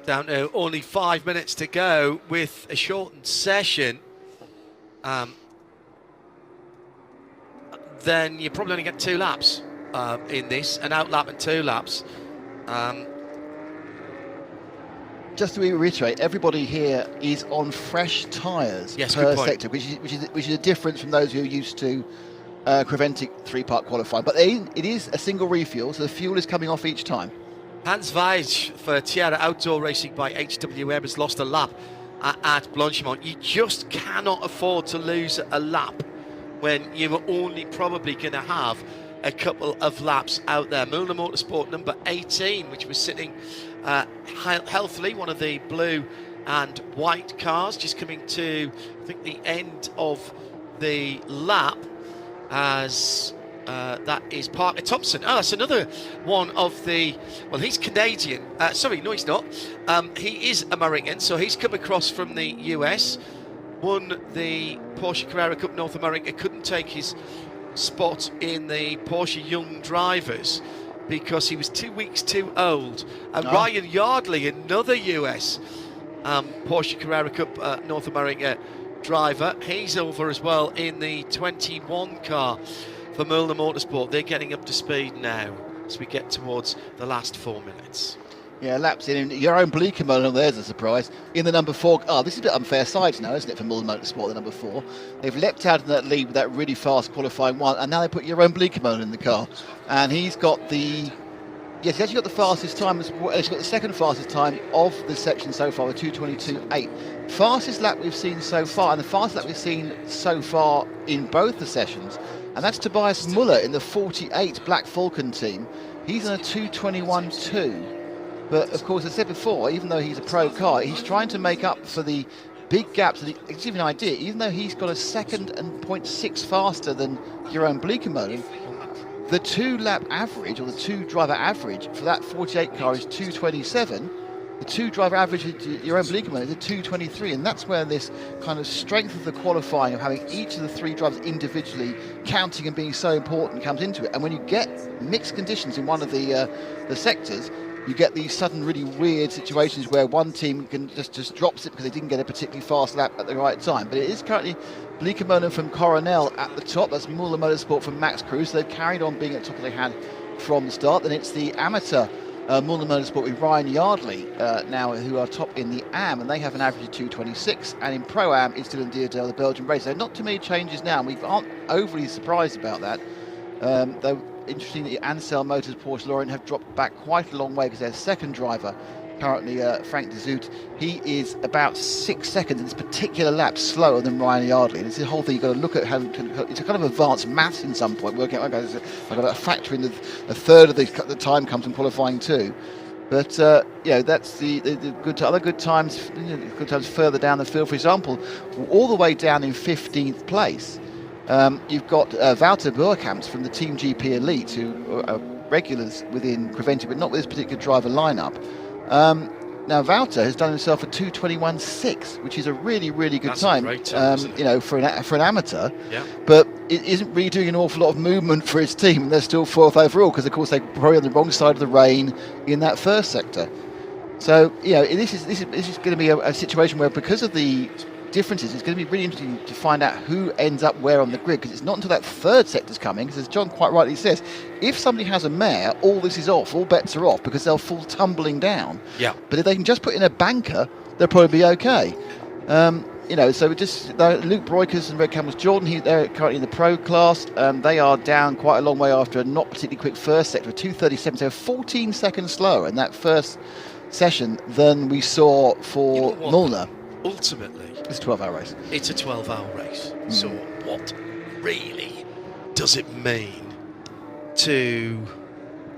Down to only 5 minutes to go with a shortened session. Then you probably only get 2 laps in this, an out lap and 2 laps. Just to reiterate, everybody here is on fresh tyres per sector, which is a difference from those who are used to Creventic 3-part qualifying. But it is a single refuel, so the fuel is coming off each time. Hans Weij for Tierra Outdoor Racing by HWM has lost a lap at Blanchimont. You just cannot afford to lose a lap when you're only probably going to have a couple of laps out there. Muller Motorsport number 18, which was sitting healthily, one of the blue and white cars, just coming to, I think, the end of the lap, as that is Parker Thompson. Oh, that's another one of the, well, he's Canadian. Sorry, no, he's not. He is American, so he's come across from the US, won the Porsche Carrera Cup North America, couldn't take his spot in the Porsche Young Drivers because he was 2 weeks too old. And Ryan Yardley, another US Porsche Carrera Cup North America driver, he's over as well in the 21 car for Muller Motorsport. They're getting up to speed now as we get towards the last 4 minutes. Yeah, laps in. Your own Bleekemolen, there's a surprise. In the number 4, this is a bit unfair sides now, isn't it, for Muller Motorsport, the number 4. They've leapt out in that lead with that really fast qualifying 1, and now they put your own Bleekemolen in the car. And he's got the, he's actually got the fastest time, he's got the second fastest time of the section so far with 2:22.8. Fastest lap we've seen so far, and the fastest lap we've seen so far in both the sessions, and that's Tobias Muller in the 48 Black Falcon team. He's on a 2:21.2. But of course, as I said before, even though he's a pro car, he's trying to make up for the big gaps. To give you an idea, even though he's got a second and 0.6 faster than Jeroen Bleekemolen, the 2-lap average, or the 2-driver average for that 48 car is 2:27. The 2-driver average for Jeroen Bleekemolen is a 2:23, and that's where this kind of strength of the qualifying, of having each of the 3 drivers individually counting and being so important, comes into it. And when you get mixed conditions in one of the sectors, you get these sudden really weird situations where one team can just drops it because they didn't get a particularly fast lap at the right time. But it is currently Bleekemolen from Coronel at the top. That's Muller Motorsport from Max Cruz. So they've carried on being at the top they had from the start. Then it's the amateur Muller Motorsport with Ryan Yardley now, who are top in the AM, and they have an average of 2:26. And in Pro-Am, it's still in Dierdel, the Belgian race. So not too many changes now, and we aren't overly surprised about that. Though, interestingly, Ansel Motors, Porsche Lorient have dropped back quite a long way because their second driver, currently Frank de Zoet, he is about 6 seconds in this particular lap slower than Ryan Yardley. And it's the whole thing, you've got to look at how it's a kind of advanced maths in some point, working out, okay, I've got to factor in a third of the time comes from qualifying too. But that's the good other good times. Good times further down the field. For example, all the way down in 15th place, you've got Wouter Boerkamps from the Team GP Elite, who are regulars within Creventic, but not with this particular driver lineup. Now Wouter has done himself a 2:21.6, which is a really, really good time. Great time, for an amateur. Yeah. But it isn't really doing an awful lot of movement for his team, and they're still 4th overall because, of course, they're probably on the wrong side of the rain in that first sector. So this is going to be a situation where, because of the differences, it's going to be really interesting to find out who ends up where on the grid, because it's not until that third sector's coming, because as John quite rightly says, if somebody has a mare, all this is off, all bets are off, because they'll fall tumbling down. Yeah. But if they can just put in a banker, they'll probably be okay. So just Luke Breukers and Red Camels Jordan, they're currently in the pro class. They are down quite a long way after a not particularly quick first sector, 2:37, so 14 seconds slower in that first session than we saw for Mulner. Ultimately, it's a 12-hour race. It's a 12-hour race. So what really does it mean to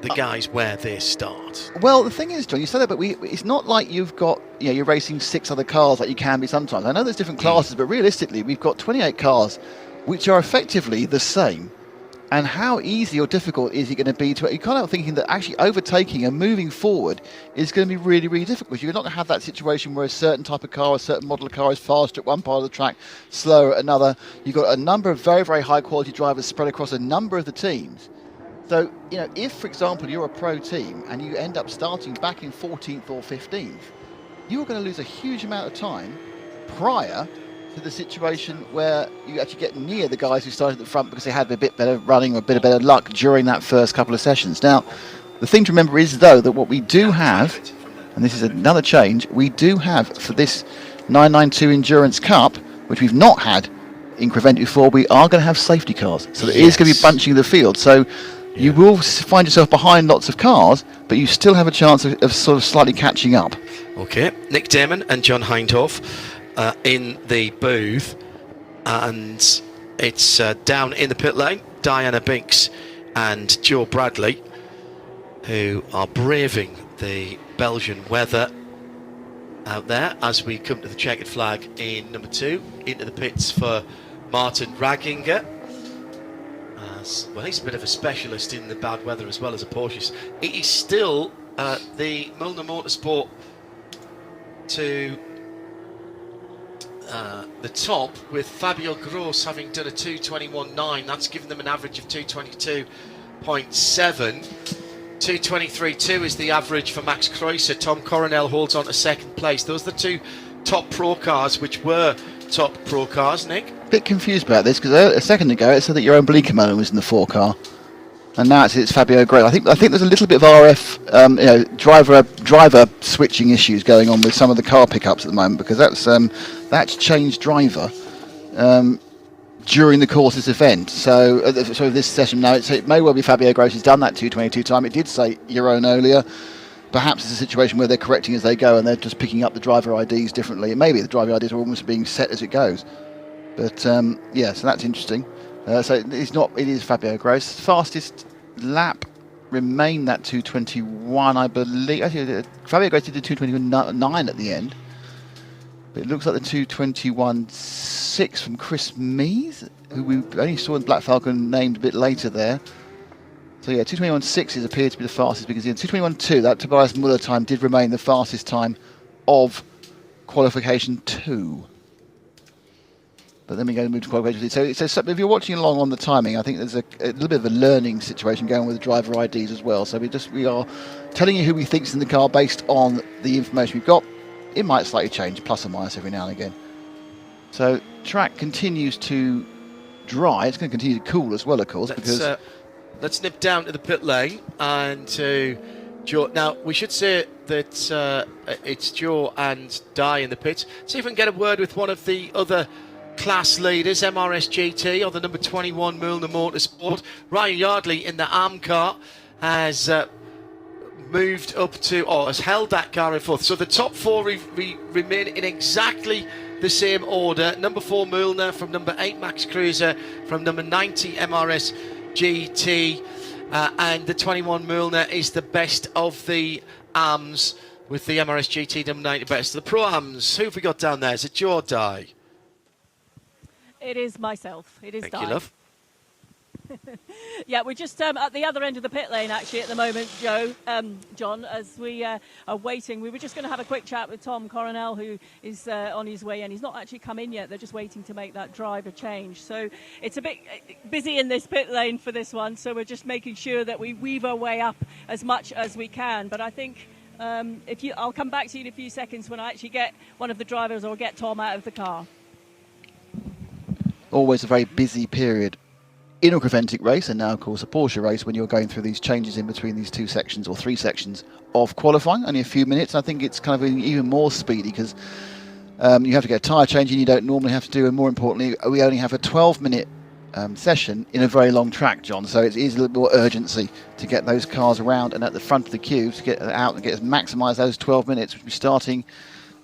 the guys where they start? Well, the thing is, John, you said that, but it's not like you've got, you're racing 6 other cars like you can be sometimes. I know there's different classes, but realistically, we've got 28 cars which are effectively the same. And how easy or difficult is it going to be to... You're kind of thinking that actually overtaking and moving forward is going to be really, really difficult. You're not going to have that situation where a certain type of car, a certain model of car is faster at one part of the track, slower at another. You've got a number of very, very high-quality drivers spread across a number of the teams. So, if, for example, you're a pro team and you end up starting back in 14th or 15th, you are going to lose a huge amount of time prior to the situation where you actually get near the guys who started at the front because they had a bit better running or a bit of better luck during that first couple of sessions. Now, the thing to remember is, though, that what we do have, and this is another change, we do have for this 992 Endurance Cup, which we've not had in Creventic before, we are going to have safety cars. So there is going to be bunching of the field. So you will find yourself behind lots of cars, but you still have a chance of sort of slightly catching up. Okay, Nick Damon and John Hindhoff in the booth, and it's down in the pit lane, Diana Binks and Joe Bradley, who are braving the Belgian weather out there as we come to the checkered flag in number 2, into the pits for Martin Raginger. Well, he's a bit of a specialist in the bad weather as well as a Porsche. It is still the Milner Motorsport to the top, with Fabio Gross having done a 2:21.9. That's given them an average of 2:22.7. 2:23.2 is the average for Max Kreuzer. Tom Coronel holds on to second place. Those are the 2 top pro cars, which were top pro cars, Nick. Bit confused about this because a second ago it said that your own Bleekemolen was in the 4 car, and now it's Fabio Gross. I think there's a little bit of RF, driver switching issues going on with some of the car pickups at the moment, because that's changed driver during the course of this event. So this session now, it may well be Fabio Gross who's done that 2:22 time. It did say Jeroen earlier. Perhaps it's a situation where they're correcting as they go and they're just picking up the driver IDs differently. And maybe the driver IDs are almost being set as it goes. But so that's interesting. So it is Fabio Gross. Fastest lap remained that 2:21, I believe. Actually, Fabio Gross did the 2:21.9 at the end. But it looks like the 2:21.6 from Chris Mees, who we only saw in Black Falcon named a bit later there. So 2:21.6 appeared to be the fastest, because in 2:21.2, that Tobias Muller time did remain the fastest time of qualification 2. But then we go to move to qualification 3. So if you're watching along on the timing, I think there's a little bit of a learning situation going with the driver IDs as well. So we are telling you who we think's in the car based on the information we've got. It might slightly change, plus or minus every now and again. So track continues to dry. It's going to continue to cool as well, of course, because let's nip down to the pit lane and to Joe. Now, we should say that it's Joe and Di in the pits. See if we can get a word with one of the other class leaders, MRS GT, or the number 21 Michelin Motorsport. Ryan Yardley in the ARM car has moved up to, or has held that car in fourth. So the top four remain in exactly the same order. Number 4 Michelin from number 8 Max Cruiser from number 90 MRS GT. And the 21 Michelin is the best of the ARMs, with the MRS GT number 90 best. The Pro-Ams, who have we got down there? Is it Joe or Di? It is myself. It is Thank Di. you, love. Yeah, we're just at the other end of the pit lane, actually, at the moment, John, as we are waiting. We were just going to have a quick chat with Tom Coronel, who is on his way in. He's not actually come in yet. They're just waiting to make that driver change. So it's a bit busy in this pit lane for this one, so we're just making sure that we weave our way up as much as we can. But I think I'll come back to you in a few seconds when I actually get one of the drivers or get Tom out of the car. Always a very busy period in a Creventic race, and now of course a Porsche race, when you're going through these changes in between these 2 sections or 3 sections of qualifying. Only a few minutes. I think it's kind of even more speedy because you have to get a tyre change and you don't normally have to do, and more importantly we only have a 12-minute session in a very long track, John, so it is a little more urgency to get those cars around and at the front of the queue to get out and maximise those 12 minutes, which will be starting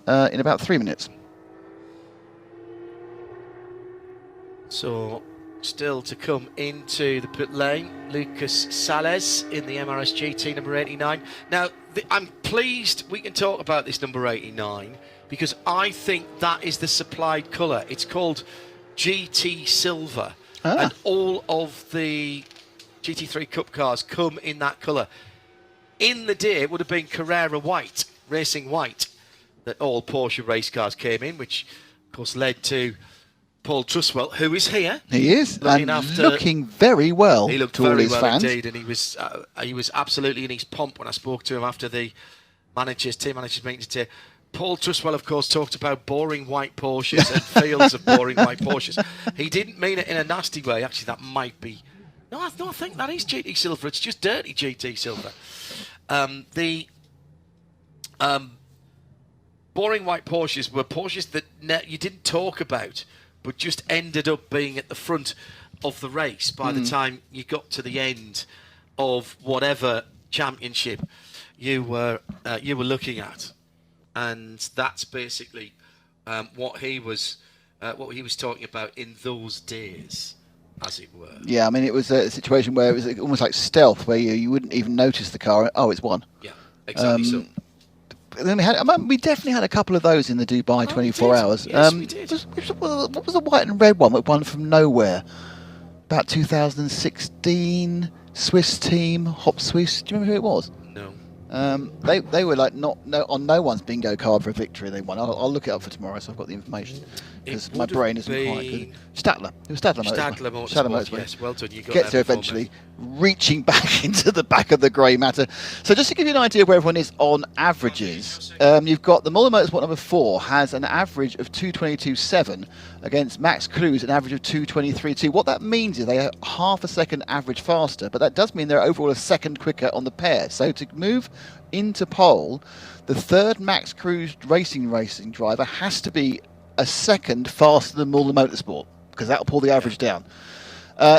in about 3 minutes. So still to come into the pit lane, Lucas Sales in the MRS GT number 89. Now, I'm pleased we can talk about this number 89 because I think that is the supplied colour. It's called GT Silver, and all of the GT3 Cup cars come in that colour. In the day, it would have been Carrera White, Racing White, that all Porsche race cars came in, which of course led to Paul Truswell, who is here. He is, and looking very well. He looked very well indeed, and he was absolutely in his pomp when I spoke to him after the team managers meeting today. Paul Truswell, of course, talked about boring white Porsches and fields of boring white Porsches. He didn't mean it in a nasty way. Actually, that might be... No, I think that is GT Silver. It's just dirty GT Silver. The boring white Porsches were Porsches that you didn't talk about, but just ended up being at the front of the race by the time you got to the end of whatever championship you were looking at, and that's basically what he was talking about in those days, as it were. Yeah, I mean, it was a situation where it was almost like stealth, where you wouldn't even notice the car. Oh, it's won. Yeah, exactly. So. Then we definitely had a couple of those in the Dubai 24 hours. Yes, we did. What was the white and red one that won from nowhere? About 2016, Swiss team, Hop Swiss. Do you remember who it was? No. They were like on no one's bingo card for a victory. They won. I'll look it up for tomorrow, so I've got the information because my brain isn't quite good. Stadler. It was Stadler Motorsport. Yes, well done. You got Gets there eventually, reaching back into the back of the grey matter. So just to give you an idea where everyone is on averages, you've got the Michelin Motorsport number 4 has an average of 2:22.7 against Max Cruz an average of 2:23.2. What that means is they are half a second average faster, but that does mean they're overall a second quicker on the pair. So to move into pole, the third Max Cruz racing driver has to be a second faster than Michelin Motorsport, because that will pull the average down.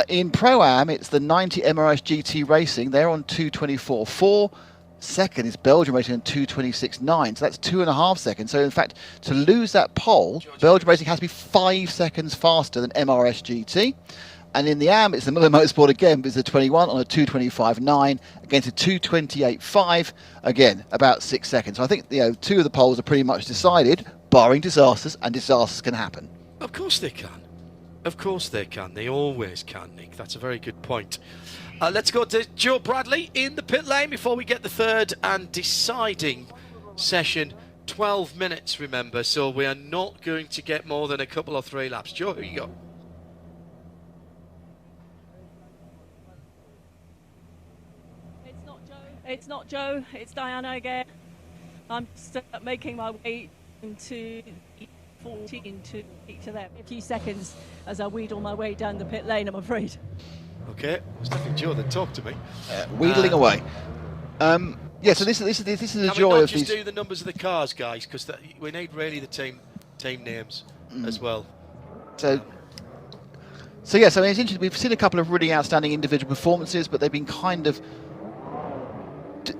In Pro-Am, it's the 90 MRS GT Racing. They're on 2:24.4. Second is Belgium Racing on 2:26.9. So that's 2.5 seconds. So in fact, to lose that pole, Belgium Racing has to be 5 seconds faster than MRS GT. And in the AM, it's the Michelin Motorsport again, but it's a 21 on a 2:25.9 against a 2:28.5. Again, about 6 seconds. So I think 2 of the poles are pretty much decided, barring disasters, and disasters can happen. Of course they can. Of course they can. They always can, Nick. That's a very good point. Let's go to Joe Bradley in the pit lane before we get the third and deciding session. 12 minutes, remember, so we are not going to get more than a couple or 3 laps. Joe, who you got? It's not Joe, it's Diana again. I'm making my way into 14 to them. A few seconds as I wheedle my way down the pit lane, I'm afraid. Okay, it's definitely Joe that talked to me. Wheedling away. Yeah, so this is the joy of these. Just do the numbers of the cars, guys, because we need really the team names as well. So yes, I mean, it's interesting. We've seen a couple of really outstanding individual performances, but they've been kind of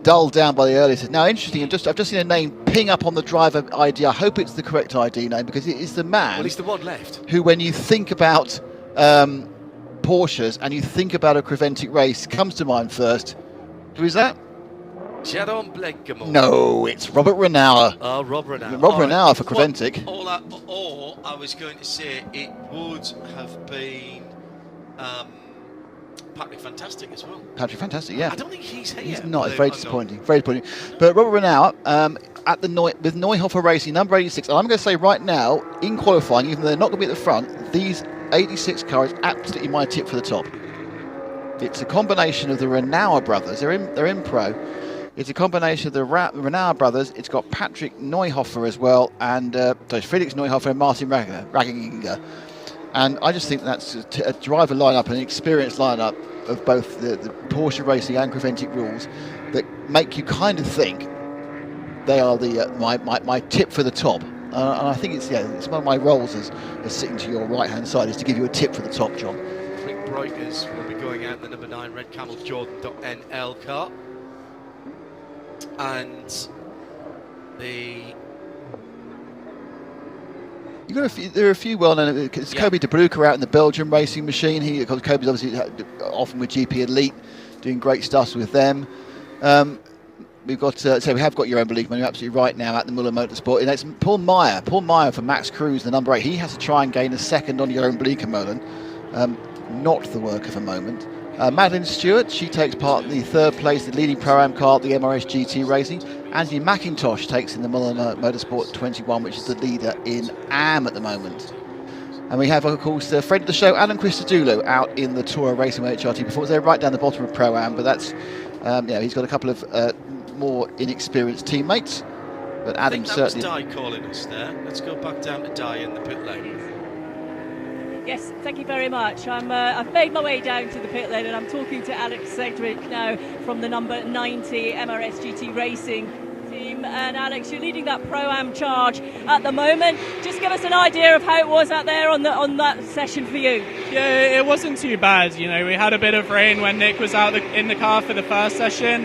dulled down by the early sets. Now, interesting, I've just seen a name ping up on the driver ID. I hope it's the correct ID name, because it is the man. Well, he's the one left. Who, when you think about Porsches and you think about a Creventic race, comes to mind first. Who is that? Jérôme Bleckemont. No, it's Robert Renauer. Oh, Rob Renauer. Rob Renauer for Creventic. Or I was going to say it would have been Patrick Fantastic as well. Patrick Fantastic, yeah. I don't think he's here. He's not. It's very disappointing. Very disappointing. But Robert Renauer at the with Neuhofer Racing, number 86. And I'm going to say right now, in qualifying, even though they're not going to be at the front, these 86 car is absolutely my tip for the top. It's a combination of the Renauer brothers. They're in pro. It's a combination of the Renauer brothers. It's got Patrick Neuhofer as well, and Felix Neuhofer and Martin Ragginger. And I just think that's a driver lineup, an experienced lineup of both the Porsche Racing and Creventic rules that make you kind of think they are the my tip for the top. And I think it's one of my roles as sitting to your right hand side is to give you a tip for the top, John. Rick Breukers will be going out in the number 9 Red Camel Jordan.NL car. And there are a few well-known. It's Kobe De Bruyker out in the Belgian racing machine. Kobe's obviously often with GP Elite, doing great stuff with them. We've got we have got your own belief, man. You're absolutely right now at the Muller Motorsport. And it's Paul Meyer for Max Cruz, the number 8. He has to try and gain a second on your own Bleekemolen. Not the work of a moment. Madeline Stewart, she takes part in the third place, the leading Pro-Am car at the MRS GT Racing. Anthony McIntosh takes in the Muller Motorsport 21, which is the leader in AM at the moment. And we have, of course, friend of the show, Alan Christodoulou, out in the Toro Racing HRT performance. They're right down the bottom of Pro-Am, but that's, he's got a couple of more inexperienced teammates. But Adam certainly. I think that was Di calling us there. Let's go back down to Di in the pit lane. Yes, thank you very much. I've made my way down to the pit lane and I'm talking to Alex Sedgwick now from the number 90 MRS GT Racing team. And Alex, you're leading that Pro-Am charge at the moment. Just give us an idea of how it was out there on that session for you. Yeah, it wasn't too bad. You know, we had a bit of rain when Nick was out in the car for the first session.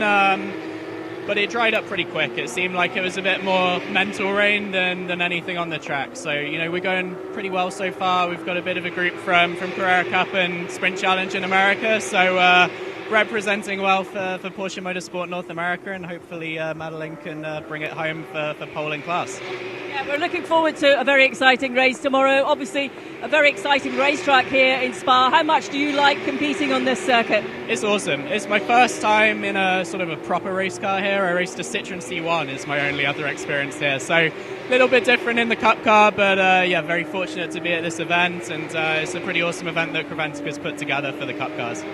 But it dried up pretty quick. It seemed like it was a bit more mental rain than anything on the track. So, you know, we're going pretty well so far. We've got a bit of a group from Carrera Cup and Sprint Challenge in America. So representing well for Porsche Motorsport North America, and hopefully Madeline can bring it home for pole in class. Yeah, we're looking forward to a very exciting race tomorrow. Obviously, a very exciting racetrack here in Spa. How much do you like competing on this circuit? It's awesome. It's my first time in a sort of a proper race car here. I raced a Citroen C1. It's my only other experience here. So a little bit different in the Cup car, but very fortunate to be at this event, and it's a pretty awesome event that Creventic has put together for the Cup cars.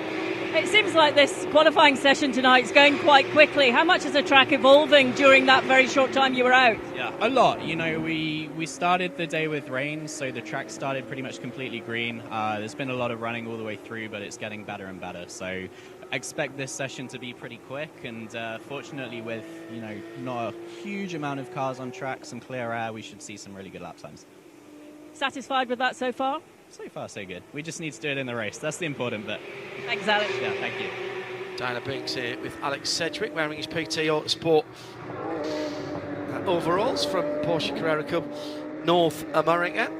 It seems like this qualifying session tonight is going quite quickly. How much is the track evolving during that very short time you were out? Yeah, a lot. You know, we started the day with rain, so the track started pretty much completely green. There's been a lot of running all the way through, but it's getting better and better. So I expect this session to be pretty quick, and fortunately with, you know, not a huge amount of cars on track, some clear air, we should see some really good lap times. Satisfied with that so far? So far, so good. We just need to do it in the race. That's the important bit. Thanks, Alex. Yeah, thank you. Diana Binks here with Alex Sedgwick wearing his PT Autosport overalls from Porsche Carrera Cup North America.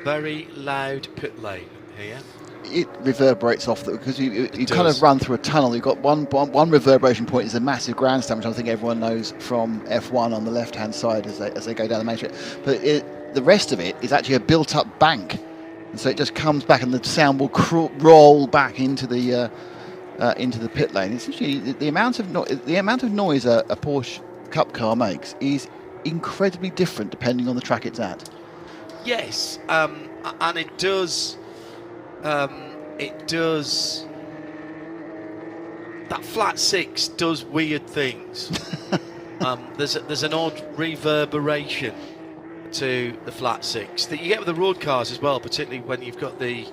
Very loud pit lane here. It reverberates off because you kind of run through a tunnel. You've got one reverberation point is a massive grandstand, which I think everyone knows from F1 on the left-hand side as they go down the main street. But the rest of it is actually a built-up bank. And so it just comes back, and the sound will roll back into the pit lane. It's actually the amount of noise a Porsche Cup car makes is incredibly different depending on the track it's at. Yes, and it does. That flat six does weird things. There's an odd reverberation to the flat six that you get with the road cars as well, particularly when you've got that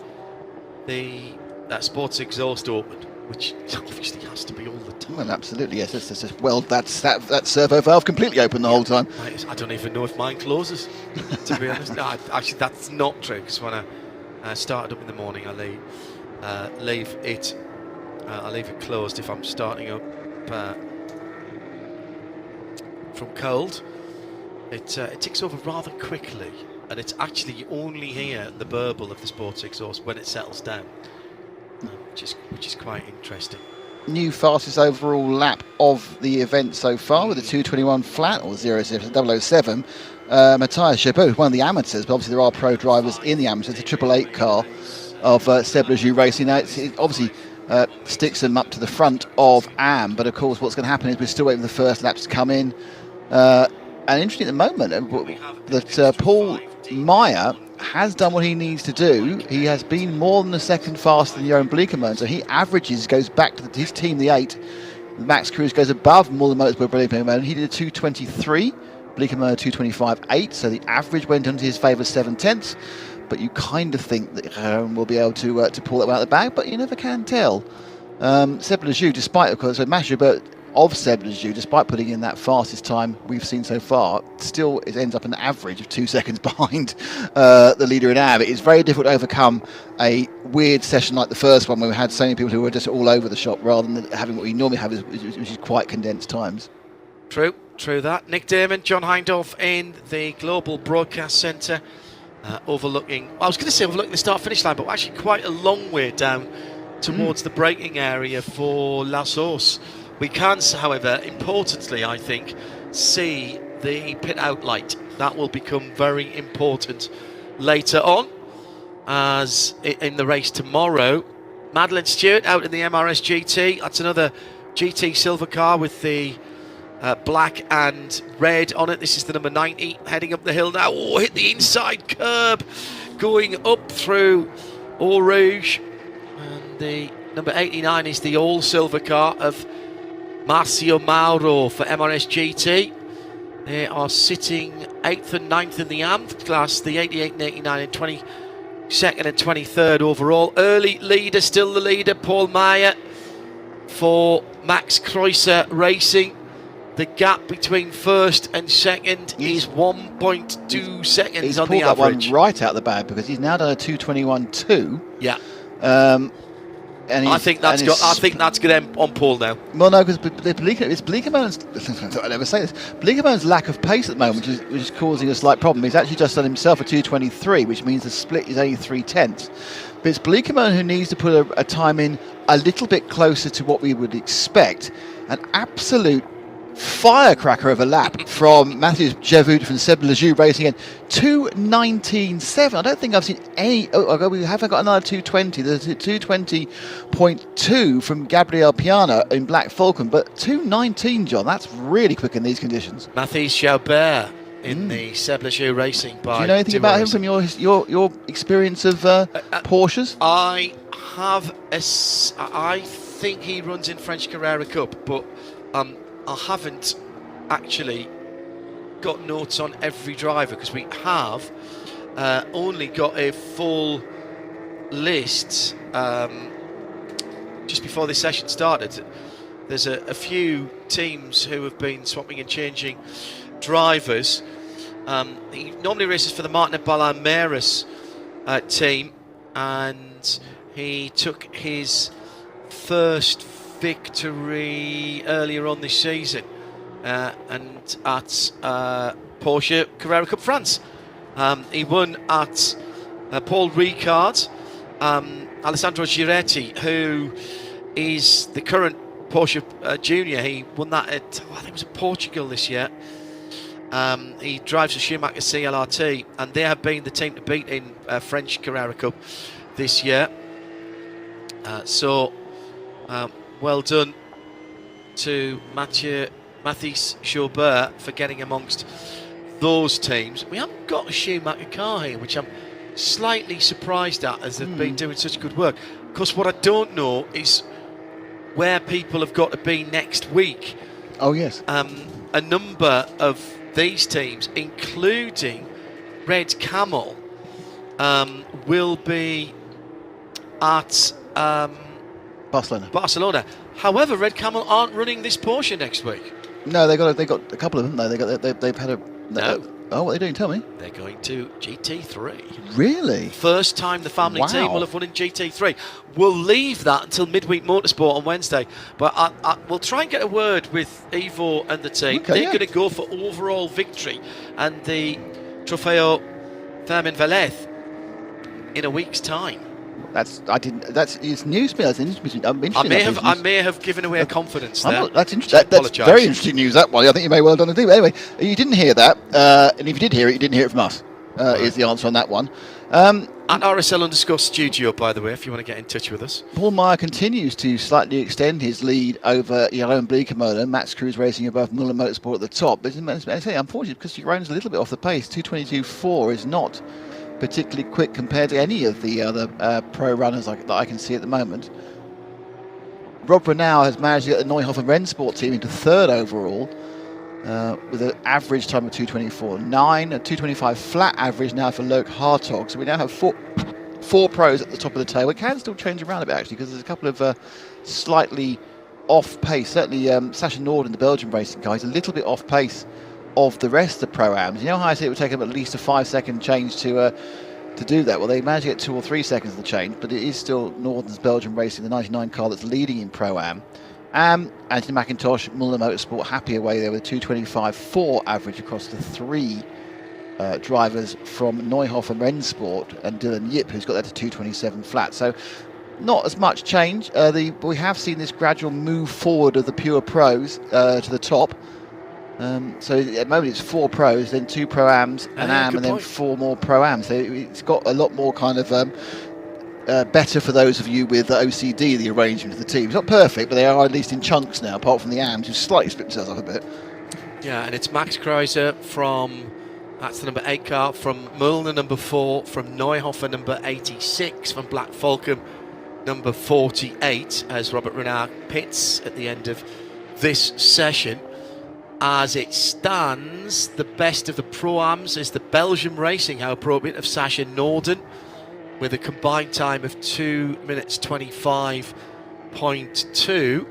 sports exhaust open, which obviously has to be all the time. Well, absolutely, yes. That servo valve completely open the whole time. I don't even know if mine closes, to be honest. No, actually, that's not true, because when started up in the morning, I leave it closed if I'm starting up from cold. It ticks over rather quickly, and it's actually you only hear the burble of the sports exhaust when it settles down, which is quite interesting. New fastest overall lap of the event so far with a 2:21 flat, or 007. Matthias Jabot, one of the amateurs, but obviously there are pro drivers in the amateurs. The 888 car of Seb Lejeune Racing. Now it obviously sticks them up to the front of Am, but of course what's going to happen is we're still waiting for the first laps to come in. And interesting at the moment that Paul Meyer has done what he needs to do. He has been more than a second faster than Jeroen Bleekemolen, so he averages, goes back to his team, the 8. Max Cruz goes above more than Motorsport Bleekemolen. He did a 2:23, Bleekemolen 2:25.8, so the average went into his favour 7/10. But you kind of think that Jeroen will be able to pull that one out of the bag, but you never can tell. Seb Lejeune, despite, of course, so Matthias of Seb Lejeune, despite putting in that fastest time we've seen so far, still it ends up an average of 2 seconds behind the leader in Am. It's very difficult to overcome a weird session like the first one, where we had so many people who were just all over the shop, rather than having what we normally have, which is quite condensed times. True that. Nick Damon, John Hindhaugh in the Global Broadcast Centre, overlooking the start-finish line, but actually quite a long way down towards the braking area for La Source. We can, however, importantly, I think, see the pit out light. That will become very important later on, as in the race tomorrow. Madeline Stewart out in the MRS GT. That's another GT silver car with the black and red on it. This is the number 90, heading up the hill now. Oh, hit the inside curb, going up through Eau Rouge. And the number 89 is the all-silver car of Marcio Mauro for MRS GT. They are sitting 8th and 9th in the AM class, the 88 and 89 and 22nd and 23rd overall. Early leader, still the leader, Paul Meyer for Max Kreuzer Racing. The gap between first and second is 1.2 seconds he's on the pulled that average. one right out the bag, because he's now done a 2:21.2. Yeah. And I think that's good on Paul now. Well, no, because it's Bleekemolen's. I never say this. Bleekemolen's lack of pace at the moment, which is causing a slight problem. He's actually just done himself a 2:23, which means the split is only 3/10. But it's Bleekemolen who needs to put a time in a little bit closer to what we would expect. An absolute firecracker of a lap from Matthias Javout from Seb Lejeune Racing again. 2:19.7. I don't think I've seen any. We haven't got another 2:20. There's a 2:20.2 from Gabriel Piana in Black Falcon, but 2:19, John. That's really quick in these conditions. Matthias Jaubert in the Seb Lejeune Racing by. Do you know anything about him from your experience of Porsches? I think he runs in French Carrera Cup, but I haven't actually got notes on every driver, because we have only got a full list just before this session started. There's a few teams who have been swapping and changing drivers. He normally races for the Martin Balin Maris team, and he took his first victory earlier on this season and at Porsche Carrera Cup France. He won at Paul Ricard. Alessandro Giretti, who is the current Porsche junior, he won that at, I think it was at Portugal this year. He drives a Schumacher CLRT, and they have been the team to beat in French Carrera Cup this year. Well done to Matthias Jaubert for getting amongst those teams. We haven't got a Schumacher car here, which I'm slightly surprised at, as they've been doing such good work. Because what I don't know is where people have got to be next week. Oh, yes. A number of these teams, including Red Camel, will be at Barcelona. However, Red Camel aren't running this Porsche next week. No, they got a couple of them. They've had a. No. Oh, what are they doing? Tell me. They're going to GT3. Really? First time the family Wow. team will have won in GT3. We'll leave that until midweek motorsport on Wednesday, but we'll try and get a word with Ivo and the team. Okay, They're yeah. going to go for overall victory and the Trofeo Fermin Velez in a week's time. It's news to me. I'm interested. I may have given away confidence there. That's interesting. That's very interesting news, that one. I think you may well have done it. Anyway, you didn't hear that, and if you did hear it, you didn't hear it from us. Is the answer on that one. At RSL_studio, by the way, if you want to get in touch with us. Paul Meyer continues to slightly extend his lead over Jeroen Bleekemolen. Max Cruz racing above Michelin Motorsport at the top. But unfortunately, because Jeroen's a little bit off the pace. 2:22.4 is not particularly quick compared to any of the other pro runners that I can see at the moment. Rob Renau has managed to get the Neuhoff and Rennsport team into third overall with an average time of 2:24.9, a 2:25 flat average now for Loke Hartog. So we now have four pros at the top of the tail. It can still change around a bit actually, because there's a couple of slightly off pace. Certainly Sasha Norden, the Belgian racing guy, is a little bit off pace of the rest of the Pro-Ams. You know how I said it would take them at least a 5-second change to do that? Well, they managed to get 2 or 3 seconds of the change, but it is still Norden's Belgian racing, the 99 car that's leading in Pro-Am. Anthony McIntosh, Muller Motorsport, happy away there with a 2:25.4 average across the 3 drivers from Neuhoff and Rennsport, and Dylan Yip, who's got that to 2:27 flat. So not as much change. We have seen this gradual move forward of the pure pros to the top. So at the moment it's 4 pros, then 2 Pro-Ams, an Am, and then 4 more Pro-Ams. So it's got a lot more kind of better for those of you with OCD, the arrangement of the team. It's not perfect, but they are at least in chunks now, apart from the Ams, who slightly split themselves up a bit. Yeah, and it's Max Kreuzer that's the number 8 car, from Müllner number 4, from Neuhofer number 86, from Black Falcon number 48, as Robert Renard pits at the end of this session. As it stands, the best of the Pro-Ams is the Belgian racing, how appropriate, of Sasha Norden, with a combined time of 2 minutes 25.2,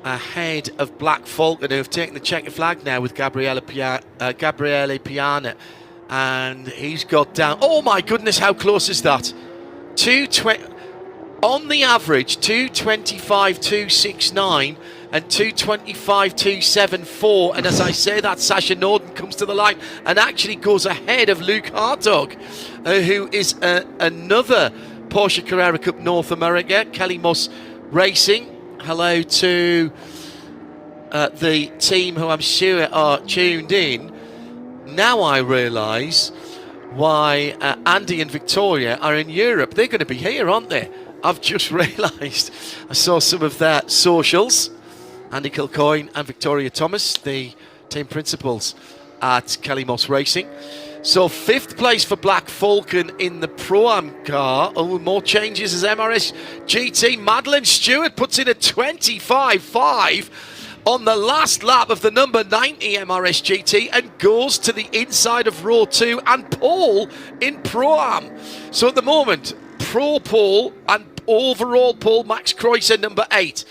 ahead of Black Falcon, who have taken the checkered flag now with Gabriele Piana, and he's got down. Oh my goodness, how close is that? 2:20 on the average, 2:25.269 and 2:25.274, and as I say that, Sasha Norden comes to the line and actually goes ahead of Luke Hartog, who is another Porsche Carrera Cup North America, Kelly Moss Racing. Hello to the team who I'm sure are tuned in. Now I realise why Andy and Victoria are in Europe. They're going to be here, aren't they? I've just realised. I saw some of their socials. Andy Kilcoyne and Victoria Thomas, the team principals at Kelly Moss Racing. So 5th place for Black Falcon in the Pro-Am car. Oh, more changes as MRS GT. Madeline Stewart puts in a 25.5 on the last lap of the number 90 MRS GT and goes to the inside of row 2 and pole in Pro-Am. So at the moment, Pro pole and overall pole, Max Kreuzer number 8.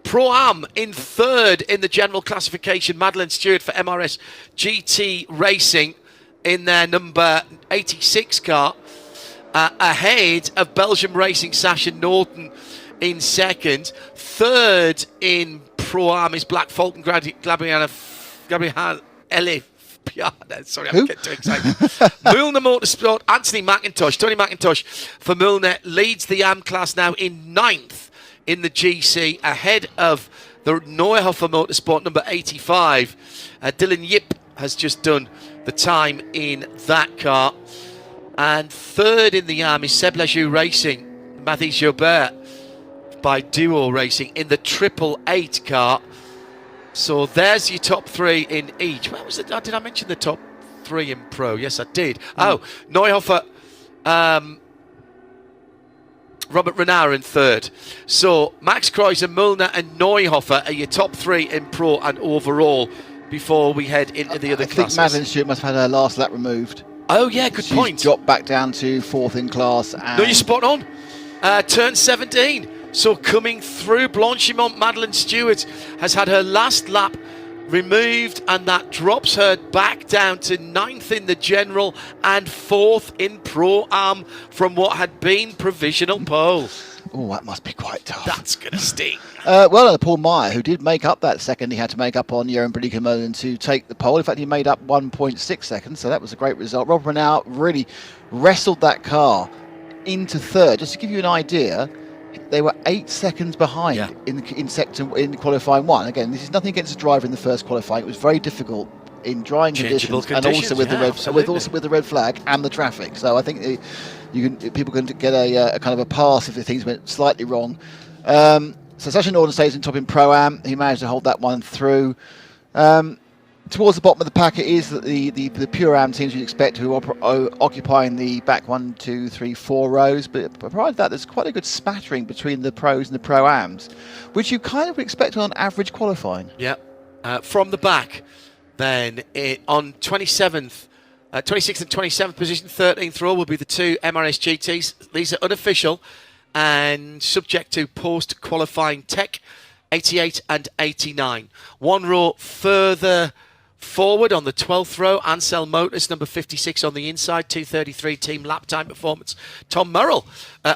Pro-Am in 3rd in the general classification, Madeline Stewart for MRS GT Racing in their number 86 car, ahead of Belgium Racing Sasha Norden in 2nd. 3rd in Pro-Am is Black Falcon Gabriele Piana. Sorry, I'm getting too excited. Müllner Motorsport, Anthony McIntosh, Tony McIntosh for Müllner, leads the Am class now in 9th in the GC, ahead of the Neuhofer Motorsport number 85. Dylan Yip has just done the time in that car. And 3rd in the Am is Seb Lejoux Racing, Mathieu Jobert by Duo Racing in the 888 car. So there's your top 3 in each. What was it? Did I mention the top 3 in Pro? Yes, I did. Oh, Neuhofer, Robert Renard in 3rd. So Max Kreuzer, Müllner and Neuhofer are your top 3 in Pro and overall before we head into the other classes. I think Madeline Stewart must have had her last lap removed. Oh yeah, good point. She's dropped back down to 4th in class. And no, you're spot on. Turn 17. So coming through Blanchimont, Madeline Stewart has had her last lap removed, and that drops her back down to 9th in the general and 4th in Pro-Am from what had been provisional pole. Oh, that must be quite tough. That's going to sting. Well, Paul Meyer, who did make up that second, he had to make up on Jeroen Bleekemolen to take the pole. In fact, he made up 1.6 seconds, so that was a great result. Rob Renaud really wrestled that car into third. Just to give you an idea, they were 8 seconds behind in qualifying one. Again, this is nothing against the driver in the first qualifying. It was very difficult in drying conditions, and also with the red flag and the traffic. So I think people can get a kind of a pass if the things went slightly wrong. So Sasha Norden stays in top in Pro-Am. He managed to hold that one through. Towards the bottom of the pack, it is the Pure Am teams you'd expect, who are occupying the back 1, 2, 3, 4 rows. But prior to that, there's quite a good spattering between the pros and the Pro-Ams, which you kind of expect on average qualifying. Yeah. From the back, then on 26th and 27th position, 13th row will be the 2 MRS GTs. These are unofficial and subject to post-qualifying tech, 88 and 89. 1 row further forward on the 12th row, Ansel Motors, number 56 on the inside, 2:33 team lap time performance. Tom Murrell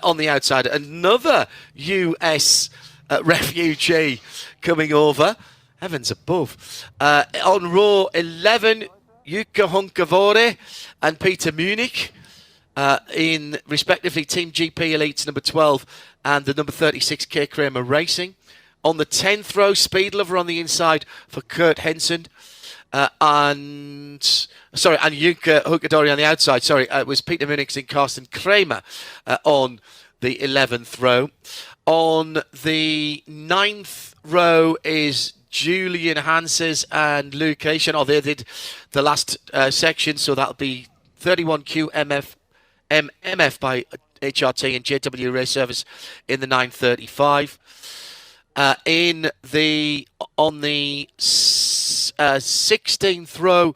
on the outside, another US refugee coming over. Heavens above. On row 11, Jukka Honkavore and Peter Munich in respectively Team GP Elites number 12 and the number 36 K Kramer Racing. On the 10th row, Speed Lover on the inside for Kurt Henson. And Jukka Honkavore on the outside. It was Peter Munich and Carsten Kramer on the 11th row. On the 9th row is Julian Hanses and Luke Asian. They did the last section, so that'll be 31Q MF by HRT and JW Race Service in the 935. On the 16th row,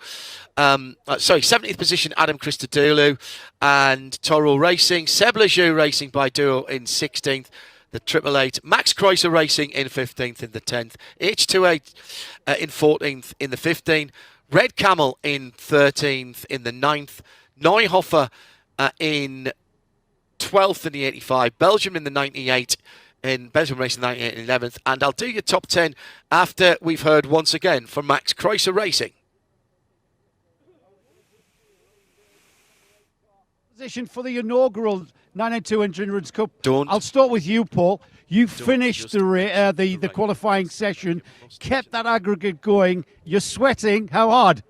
70th position, Adam Christodoulou and Toro Racing. Seb Lejeune Racing by Duo in 16th. The 888, Max Kreuzer Racing in 15th in the 10th, H28 in 14th in the 15th, Red Camel in 13th in the 9th, Neuhofer in 12th in the 85, Belgium in the 98, in Belgium Racing 98 in 11th, and I'll do your top 10 after we've heard once again from Max Kreuzer Racing. Position for the inaugural 992 Endurance Cup. Don't. I'll start with you, Paul. You finished the qualifying session, kept that aggregate going. You're sweating. How hard?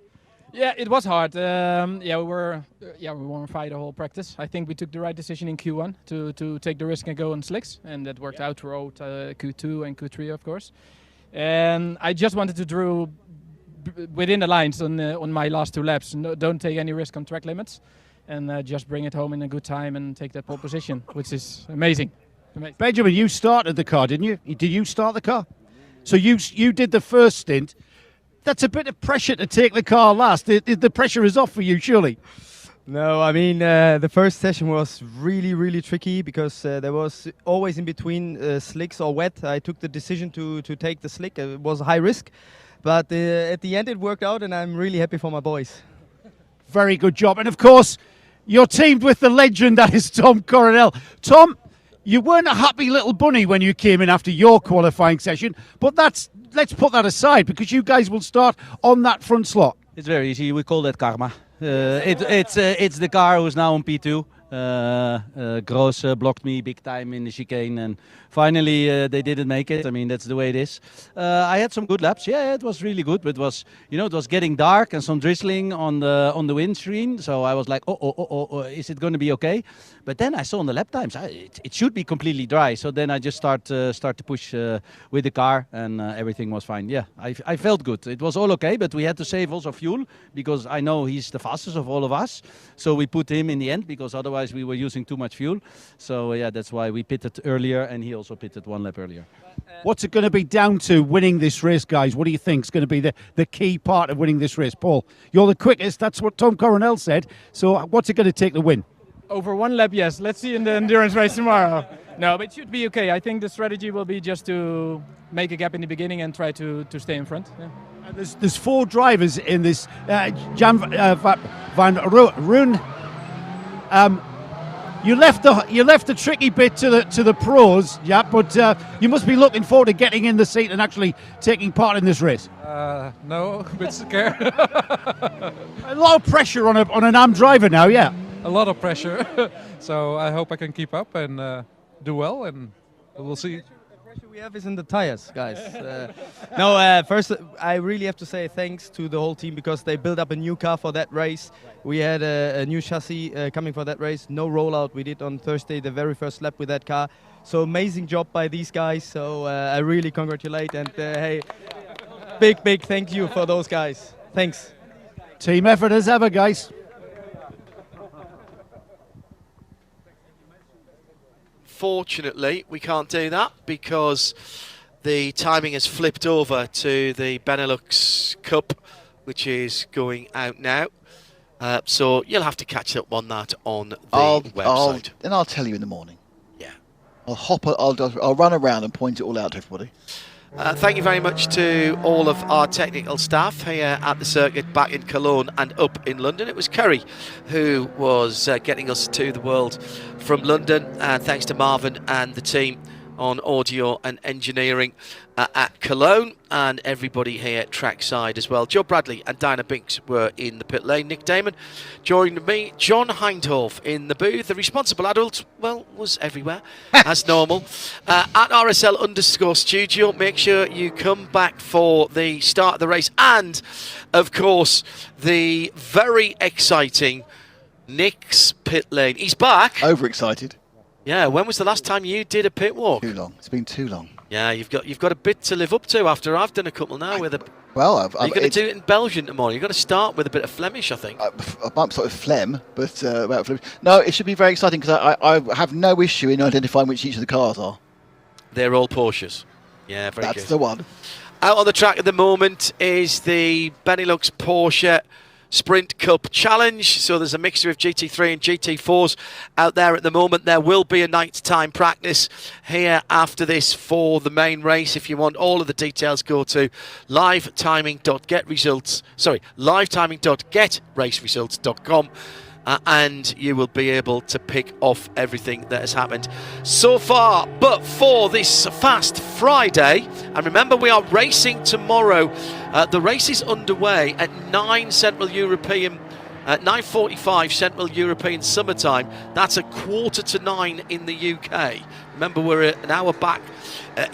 Yeah, it was hard. We were on fire the whole practice. I think we took the right decision in Q1 to take the risk and go on slicks, and that worked out throughout Q2 and Q3, of course. And I just wanted to draw within the lines on my last 2 laps. No, don't take any risk on track limits. And just bring it home in a good time and take that pole position, which is amazing. Benjamin, you started the car, didn't you? Did you start the car? So you did the first stint. That's a bit of pressure to take the car last. The pressure is off for you, surely. No, I mean, the first session was really, really tricky because there was always in between slicks or wet. I took the decision to take the slick. It was a high risk. But at the end, it worked out, and I'm really happy for my boys. Very good job. And, of course, you're teamed with the legend that is Tom Coronel. Tom, you weren't a happy little bunny when you came in after your qualifying session, but let's put that aside because you guys will start on that front slot. It's very easy. We call that karma. It's the car who's now on P2. Gross blocked me big time in the chicane, and finally they didn't make it. I mean, that's the way it is. I had some good laps. Yeah, it was really good, but it was getting dark and some drizzling on the windscreen. So I was like, is it going to be okay? But then I saw on the lap times it should be completely dry. So then I just start to push with the car, and everything was fine. Yeah, I felt good. It was all okay, but we had to save also fuel because I know he's the fastest of all of us. So we put him in the end because otherwise we were using too much fuel. So yeah, that's why we pitted earlier, and he also pitted 1 lap earlier. What's it going to be down to winning this race, guys? What do you think is going to be the key part of winning this race? Paul, you're the quickest. That's what Tom Coronel said. So what's it going to take to win? Over 1 lap, yes. Let's see in the endurance race tomorrow. No, but it should be okay. I think the strategy will be just to make a gap in the beginning and try to stay in front. Yeah. And there's 4 drivers in this. Jan van Roon. You left the tricky bit to the pros, yeah. But you must be looking forward to getting in the seat and actually taking part in this race. No, a bit scared. A lot of pressure on an AM driver now, yeah. A lot of pressure. So I hope I can keep up and do well, and we'll see. The pressure we have is in the tires, guys. First, I really have to say thanks to the whole team because they built up a new car for that race. We had a new chassis coming for that race. No rollout. We did on Thursday the very first lap with that car. So amazing job by these guys. So I really congratulate and hey, big thank you for those guys. Thanks. Team effort as ever, guys. Fortunately, we can't do that because the timing has flipped over to the Benelux Cup, which is going out now. So you'll have to catch up on that on the website. I'll tell you in the morning. Yeah. I'll run around and point it all out to everybody. Thank you very much to all of our technical staff here at the circuit back in Cologne and up in London. It was Curry who was getting us to the world from London. Thanks to Marvin and the team on audio and engineering at Cologne, and everybody here at trackside as well. Joe Bradley and Dinah Binks were in the pit lane. Nick Damon joined me. John Hindhoff in the booth. The responsible adult, well, was everywhere as normal. At RSL_studio, make sure you come back for the start of the race, and of course the very exciting Nick's pit lane. He's back. Overexcited. Yeah, when was the last time you did a pit walk? Too long. It's been too long. Yeah, you've got a bit to live up to after I've done a couple now. You're going to do it in Belgian tomorrow. You've got to start with a bit of Flemish, I think. I might start with phlegm, but about Flemish. No, it should be very exciting because I have no issue in identifying which each of the cars are. They're all Porsches. Yeah, very good. That's the one. Out on the track at the moment is the Benelux Porsche Sprint Cup Challenge. So there's a mixture of GT3 and GT4s out there at the moment. There will be a night-time practice here after this for the main race. If you want all of the details, go to livetiming.getraceresults.com. And you will be able to pick off everything that has happened so far. But for this Fast Friday, and remember we are racing tomorrow, the race is underway at 9 Central European, 9:45 Central European summertime. That's 8:45 in the UK. Remember, we're an hour back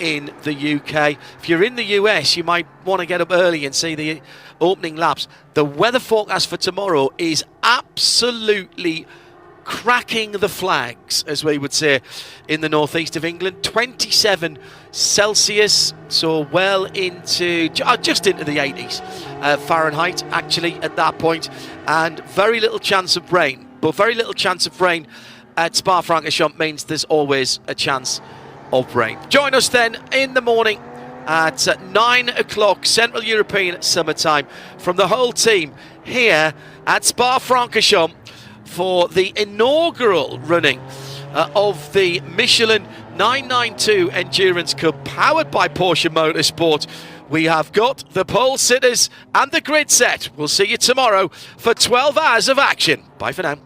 in the UK. If you're in the US, you might want to get up early and see the opening laps. The weather forecast for tomorrow is absolutely cracking the flags, as we would say in the northeast of England. 27 Celsius, so well into just into the 80s Fahrenheit actually at that point, and very little chance of rain. But very little chance of rain at Spa-Francorchamps means there's always a chance of rain. Join us then in the morning at 9 o'clock Central European summertime from the whole team here at Spa-Francorchamps for the inaugural running of the Michelin 992 Endurance Cup powered by Porsche Motorsport. We have got the pole sitters and the grid set. We'll see you tomorrow for 12 hours of action. Bye for now.